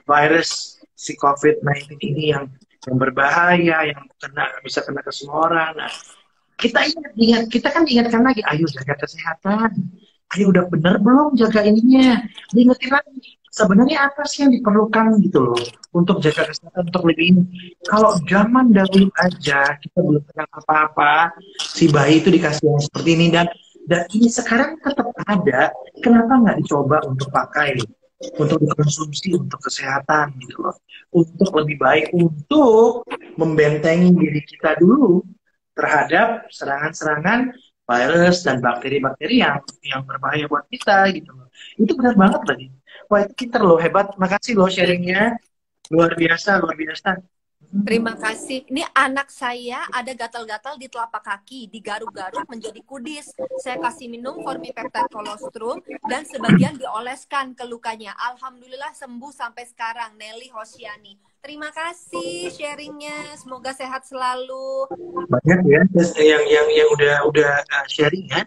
virus si COVID-19 ini yang berbahaya, yang bisa kena ke semua orang. Nah, kita kan diingatkan lagi, ayo jaga kesehatan. Ayo udah bener belum jaga ininya? Diingetin lagi. Sebenarnya apa sih yang diperlukan gitu loh untuk jaga kesehatan untuk lebih ini? Kalau zaman dahulu aja kita belum kenal apa-apa, si bayi itu dikasih yang seperti ini dan ini sekarang tetap ada. Kenapa nggak dicoba untuk pakai, untuk dikonsumsi untuk kesehatan gitu loh, untuk lebih baik, untuk membentengi diri kita dulu terhadap serangan-serangan virus dan bakteri-bakteri yang berbahaya buat kita gitu loh. Itu benar banget tadi. Wah itu pinter loh, hebat. Makasih loh sharingnya. Luar biasa, luar biasa. Terima kasih. Ini anak saya ada gatal-gatal di telapak kaki, digaruk-garuk menjadi kudis. Saya kasih minum formipeptide kolostrum dan sebagian dioleskan ke lukanya. Alhamdulillah sembuh sampai sekarang. Nelly Hosiani. Terima kasih sharingnya. Semoga sehat selalu. Banyak ya yang udah sharing ya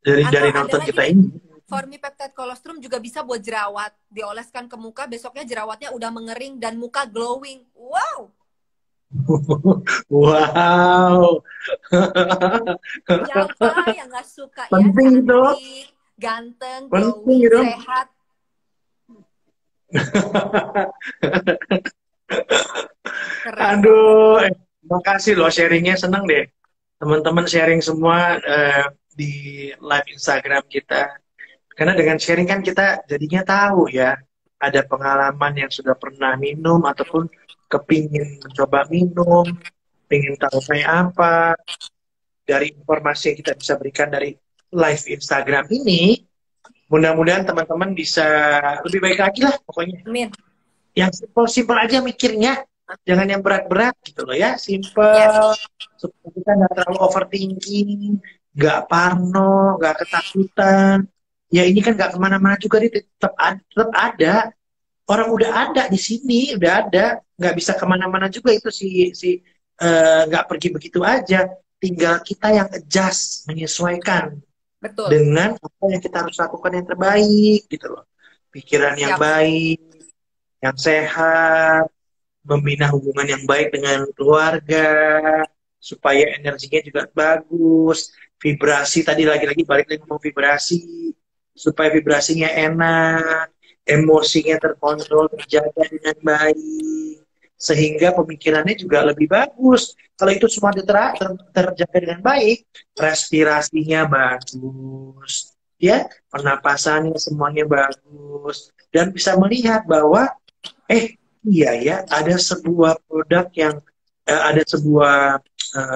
dari nonton kita ini. Formipeptide kolostrum juga bisa buat jerawat. Dioleskan ke muka, besoknya jerawatnya udah mengering dan muka glowing. Wow. Wow. Siapa yang gak suka penting ya itu. Ganteng, penting glowing, itu. sehat. Aduh, makasih loh sharingnya, seneng deh teman-teman sharing semua di live Instagram kita. Karena dengan sharing kan kita jadinya tahu ya, ada pengalaman yang sudah pernah minum ataupun kepingin mencoba minum, pengen tahu kayak apa, dari informasi yang kita bisa berikan dari live Instagram ini, mudah-mudahan teman-teman bisa lebih baik lagi lah pokoknya. Amin. Yang simpel-simpel aja mikirnya, jangan yang berat-berat gitu loh ya, simpel, supaya kita nggak terlalu overthinking, nggak parno, nggak ketakutan. Ya ini kan nggak kemana-mana juga, tetap ada. Orang udah ada di sini, udah ada, nggak bisa kemana-mana juga itu nggak pergi begitu aja. Tinggal kita yang adjust, menyesuaikan. Betul. Dengan apa yang kita harus lakukan yang terbaik gitu loh. Pikiran yang baik, yang sehat, membina hubungan yang baik dengan keluarga, supaya energinya juga bagus. Vibrasi tadi lagi-lagi balik lagi ngomong vibrasi, supaya vibrasinya enak, emosinya terkontrol, terjaga dengan baik, sehingga pemikirannya juga lebih bagus. Kalau itu semua terjaga dengan baik, respirasinya bagus, ya, pernapasannya semuanya bagus, dan bisa melihat bahwa iya ya, ada sebuah produk yang ada sebuah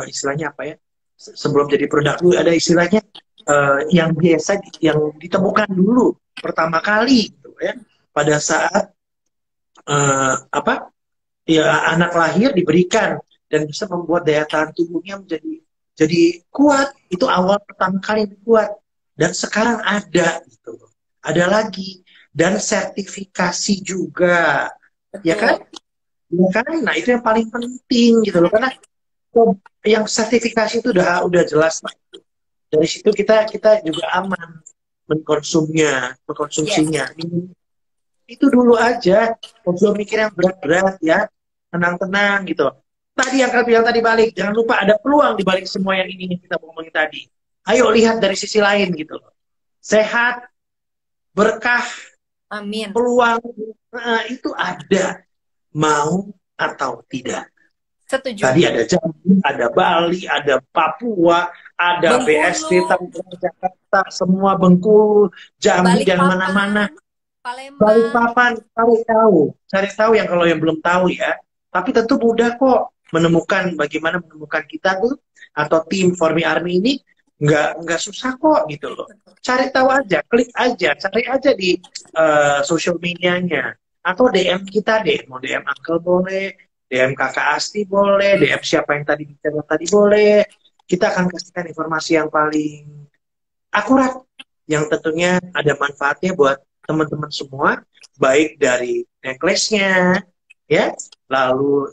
istilahnya apa ya? Sebelum jadi produk dulu ada istilahnya yang biasa yang ditemukan dulu pertama kali gitu ya, pada saat anak lahir diberikan dan bisa membuat daya tahan tubuhnya jadi kuat. Itu awal pertama kali kuat, dan sekarang ada gitu, ada lagi, dan sertifikasi juga. Ya kan? Ya kan? Nah, itu yang paling penting gitu loh, karena yang sertifikasi itu udah jelas lah. Dari situ kita juga aman mengkonsumsinya. Itu dulu aja, kalau mikir yang berat-berat ya, tenang-tenang gitu. Tadi yang kalian bilang tadi balik, jangan lupa ada peluang di balik semua yang ini kita ngomongin tadi. Ayo lihat dari sisi lain gitu loh. Sehat, berkah, amin, peluang itu ada, mau atau tidak. Setuju. Tadi ada Jambi, ada Bali, ada Papua, ada Bengkulu, BSD, Tangerang, Jakarta, semua Bengkulu, Jambi, dan mana-mana. Balikpapan, cari tahu yang kalau yang belum tahu ya. Tapi tentu mudah kok bagaimana menemukan kita tuh, atau tim For Me Army ini nggak susah kok gitu loh. Cari tahu aja, klik aja, cari aja di social medianya atau DM kita deh, mau DM Uncle boleh, DM Kakak Asti boleh, DM siapa yang tadi bicara tadi boleh. Kita akan kasihkan informasi yang paling akurat, yang tentunya ada manfaatnya buat teman-teman semua, baik dari necklace-nya, ya, lalu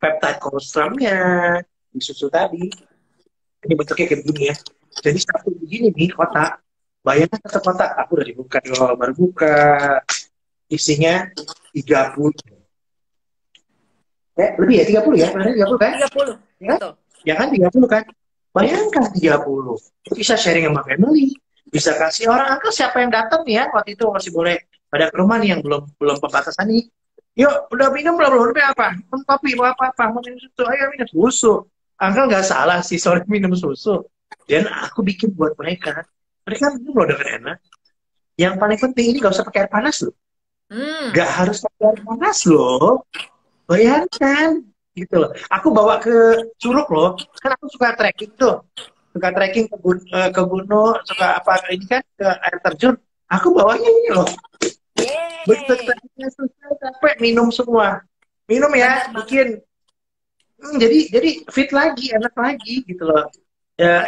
peptide colostrum-nya di susu tadi. Ini bentuknya kayak begini ya. Jadi satu begini nih kotak. Bayangkan satu kotak. Aku udah dibuka nih, baru buka. Isinya 30. Lebih ya 30 ya? Benar 30 kan? 30. Ya? Betul. Ya kan 30 kan? Bayangkan 30. Bisa sharing sama family. Bisa kasih orang, angka siapa yang datang ya? Waktu itu masih boleh pada ke rumah nih yang belum pembatasan nih. Yuk, udah minum belum? Udah apa? Kopi, mau apa? Mau minum susu? Ayo minum susu. Angka nggak salah sih soal minum susu. Dan aku bikin buat mereka. Mereka minum loh dengan enak. Yang paling penting ini nggak usah pakai air panas loh. Nggak harus pakai air panas loh. Bayangkan gitu loh. Aku bawa ke Curug loh. Kan aku suka trekking tuh. Suka trekking ke gunung, suka apa ini kan ke air terjun. Aku bawanya ini loh. Betul, susah capek minum semua. Minum ya, bikin. Jadi fit lagi, enak lagi gitu loh.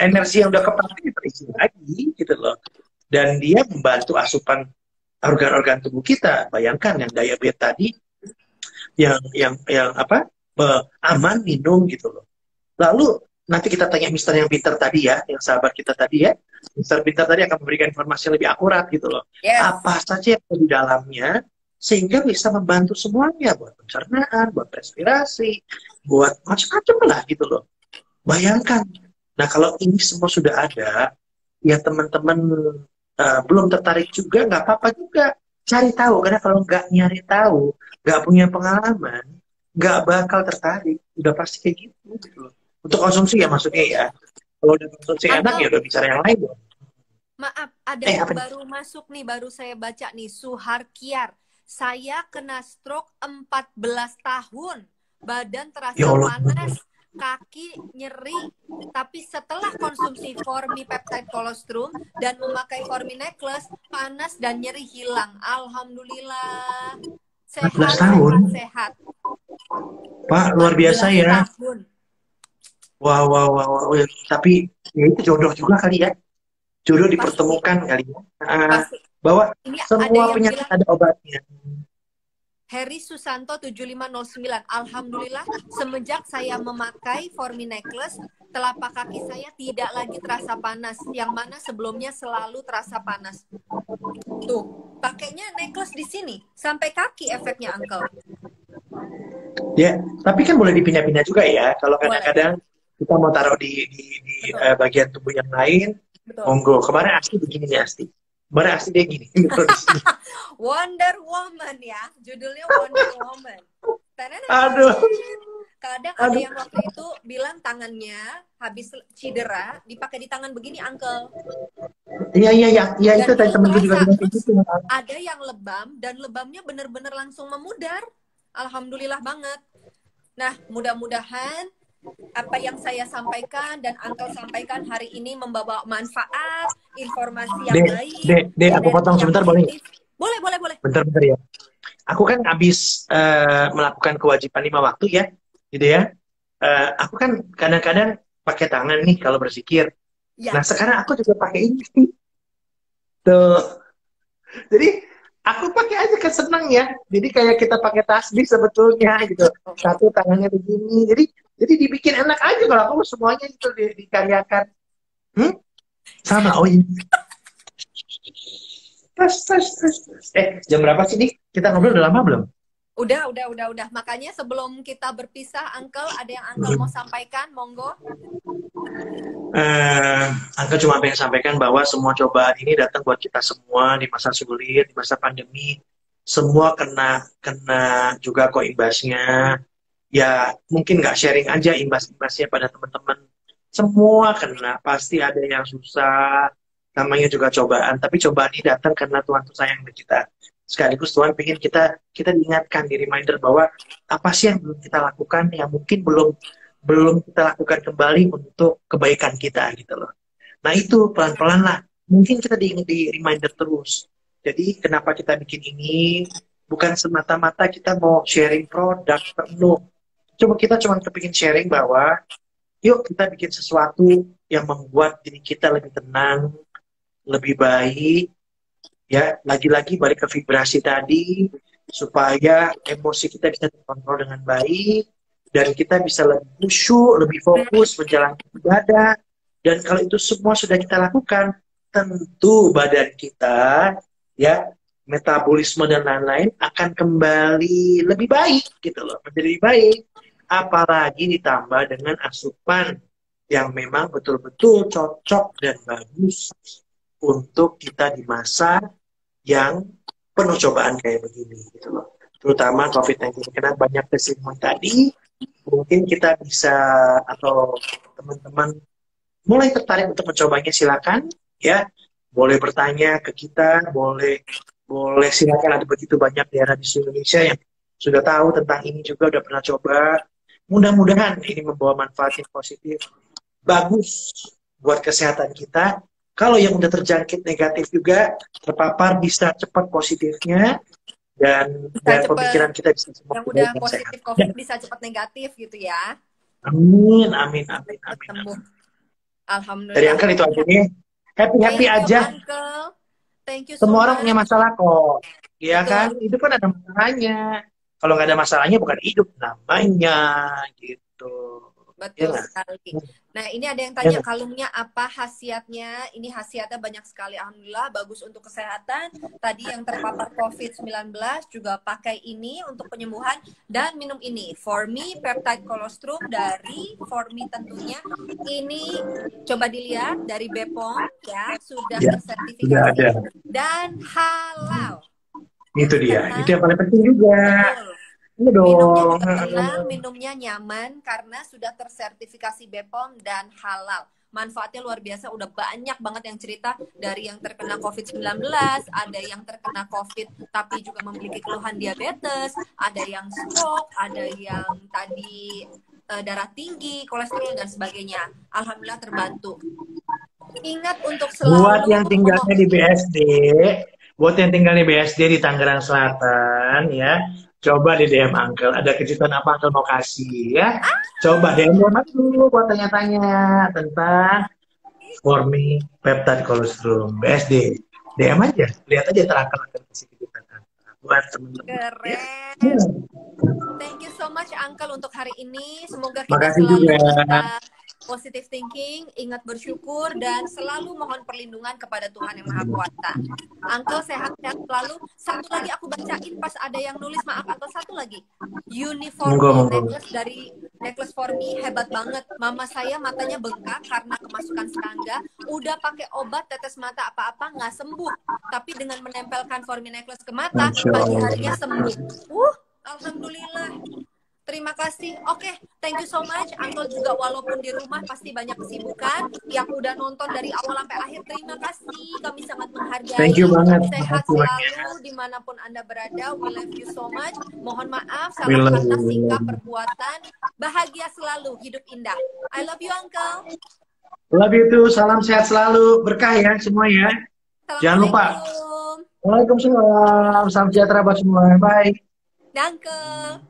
Energi yang udah kepake terisi lagi gitu loh. Dan dia membantu asupan organ-organ tubuh kita. Bayangkan yang diabetes tadi, yang apa aman minum gitu loh. Lalu nanti kita tanya Mister yang pintar tadi ya, yang sahabat kita tadi ya. Mister pintar tadi akan memberikan informasi yang lebih akurat gitu loh. Yes. Apa saja yang ada di dalamnya sehingga bisa membantu semuanya buat pencernaan, buat respirasi, buat macam-macam lah gitu loh. Bayangkan. Nah kalau ini semua sudah ada, ya teman-teman belum tertarik juga nggak apa-apa juga. Cari tahu, karena kalau nggak nyari tahu, nggak punya pengalaman, nggak bakal tertarik. Udah pasti kayak gitu loh. Untuk konsumsi ya maksudnya ya. Kalau udah konsumsi enak ya udah bicara yang lain dong. Maaf, ada yang baru masuk nih, baru saya baca nih, Suharkiar. Saya kena stroke 14 tahun. Badan terasa panas, kaki nyeri. Tapi setelah konsumsi Formi Peptide Colostrum dan memakai Formi Necklace, panas dan nyeri hilang. Alhamdulillah. Sehat, 14 tahun. Sehat. Pak, luar biasa ya. Tahun. Wow. Tapi ya itu jodoh juga kali ya. Jodoh dipertemukan kali ya. Bahwa ini semua penyakit ada obatnya. Heri Susanto 7509. Alhamdulillah semenjak saya memakai Formi Necklace, telapak kaki saya tidak lagi terasa panas, yang mana sebelumnya selalu terasa panas. Tuh, pakainya necklace di sini sampai kaki efeknya, Uncle. Ya, tapi kan boleh dipindah-pindah juga ya. Kalau kadang-kadang kita mau taruh di bagian tubuh yang lain, monggo. Kemarin Asti begini nih Asti. Kemarin Asti dia gini. Wonder Woman ya, judulnya Wonder Woman. Aduh. Kadang ada yang waktu itu bilang tangannya habis cedera dipakai di tangan begini, Uncle. Iya itu tadi temenku juga bilang gitu. Ada yang lebam dan lebamnya benar-benar langsung memudar. Alhamdulillah banget. Nah, mudah-mudahan apa yang saya sampaikan dan Uncle sampaikan hari ini membawa manfaat, informasi yang baik. Dek, aku potong sebentar boleh? Boleh. Bentar ya. Aku kan habis melakukan kewajiban 5 waktu ya, gitu ya. Aku kan kadang-kadang pakai tangan nih kalau berzikir. Ya. Nah sekarang aku juga pakai ini. Tuh. Jadi aku pakai aja kesenang ya. Jadi kayak kita pakai tasbih sebetulnya gitu. Satu tangannya begini. Jadi dibikin enak aja kalau aku semuanya itu dikaryakan. Sama ini. Jam berapa sih nih? Kita ngobrol udah lama belum? Udah. Makanya sebelum kita berpisah, Uncle, ada yang Uncle mau sampaikan? Monggo. Uncle cuma pengen sampaikan bahwa semua cobaan ini datang buat kita semua di masa sulit, di masa pandemi. Semua kena juga kok imbasnya. Ya mungkin nggak sharing aja imbas-imbasnya pada teman-teman. Semua kena, pasti ada yang susah. Namanya juga cobaan, tapi cobaan ini datang karena Tuhan tuh sayang dengan kita. Sekaligus Tuhan pengen kita diingatkan, di reminder bahwa apa sih yang belum kita lakukan, yang mungkin belum kita lakukan kembali untuk kebaikan kita gitu loh. Nah itu pelan-pelan lah. Mungkin kita di reminder terus. Jadi kenapa kita bikin ini? Bukan semata-mata kita mau sharing produk penuh. Coba kita cuma kepingin sharing bahwa yuk kita bikin sesuatu yang membuat diri kita lebih tenang, lebih baik. Ya, lagi-lagi balik ke vibrasi tadi supaya emosi kita bisa terkontrol dengan baik dan kita bisa lebih khusyuk, lebih fokus menjalankan ibadah. Dan kalau itu semua sudah kita lakukan, tentu badan kita, ya, metabolisme dan lain-lain akan kembali lebih baik, gitu loh, menjadi lebih baik. Apalagi ditambah dengan asupan yang memang betul-betul cocok dan bagus untuk kita di masa yang penuh cobaan kayak begini, gitu loh. Terutama COVID-19, karena banyak kesimpulan tadi, mungkin kita bisa, atau teman-teman mulai tertarik untuk mencobanya, silakan ya, boleh bertanya ke kita, boleh silakan, ada begitu banyak daerah di seluruh Indonesia yang sudah tahu tentang ini juga, udah pernah coba. Mudah-mudahan ini membawa manfaat yang positif, bagus buat kesehatan kita. Kalau yang udah terjangkit negatif juga terpapar bisa cepat positifnya dan pemikiran kita bisa yang udah positif COVID bisa cepat negatif gitu ya. Amin, amin, amin, amin, amin. Alhamdulillah. Dari Uncle itu aja nih. Happy aja. Uncle. Thank you so Semua much. orang punya masalah kok. Iya kan? Hidup kan ada masalahnya. Kalau nggak ada masalahnya bukan hidup namanya gitu. Betul Ya, sekali. Nah, ini ada yang tanya kalungnya apa khasiatnya? Ini khasiatnya banyak sekali. Alhamdulillah, bagus untuk kesehatan. Tadi yang terpapar COVID-19 juga pakai ini untuk penyembuhan dan minum ini. For Me Peptide Colostrum dari For Me tentunya. Ini coba dilihat dari Bepom ya, sudah tersertifikasi dan halal. Itu dia. Itu yang paling penting juga. Minumnya juga tenang, minumnya nyaman karena sudah tersertifikasi Bepom dan halal. Manfaatnya luar biasa, udah banyak banget yang cerita dari yang terkena COVID-19, ada yang terkena COVID tapi juga memiliki keluhan diabetes, ada yang stroke, ada yang tadi darah tinggi, kolesterol dan sebagainya. Alhamdulillah terbantu. Ingat untuk selalu buat yang tinggalnya di BSD, di Tangerang Selatan ya. Coba di DM Uncle, ada kejutan apa Uncle mau kasih ya. Coba DM dulu buat tanya-tanya tentang For Me Peptide Colostrum BSD. DM aja, lihat aja terangkan kasih kejutan buat teman-teman. Keren. Thank you so much Uncle untuk hari ini. Semoga kita makasih selalu juga. Positive thinking, ingat bersyukur, dan selalu mohon perlindungan kepada Tuhan Yang Maha Kuasa. Uncle sehat-sehat selalu. Satu lagi aku bacain pas ada yang nulis, maaf Uncle, satu lagi. Uniform necklace dari Necklace For Me, hebat banget. Mama saya matanya bengkak karena kemasukan serangga. Udah pakai obat tetes mata apa-apa nggak sembuh. Tapi dengan menempelkan For Me necklace ke mata, pagi harinya sembuh. Alhamdulillah. Terima kasih. Oke, thank you so much. Uncle juga walaupun di rumah pasti banyak kesibukan. Yang udah nonton dari awal sampai akhir, terima kasih. Kami sangat menghargai. Thank you banget. Sehat selalu dimanapun Anda berada. We love you so much. Mohon maaf, salah kata, sikap, perbuatan. Bahagia selalu, hidup indah. I love you, Uncle. Love you too. Salam sehat selalu. Berkah ya semua ya. Jangan lupa. Waalaikumsalam. Salam sejahtera buat semua. Bye. Uncle.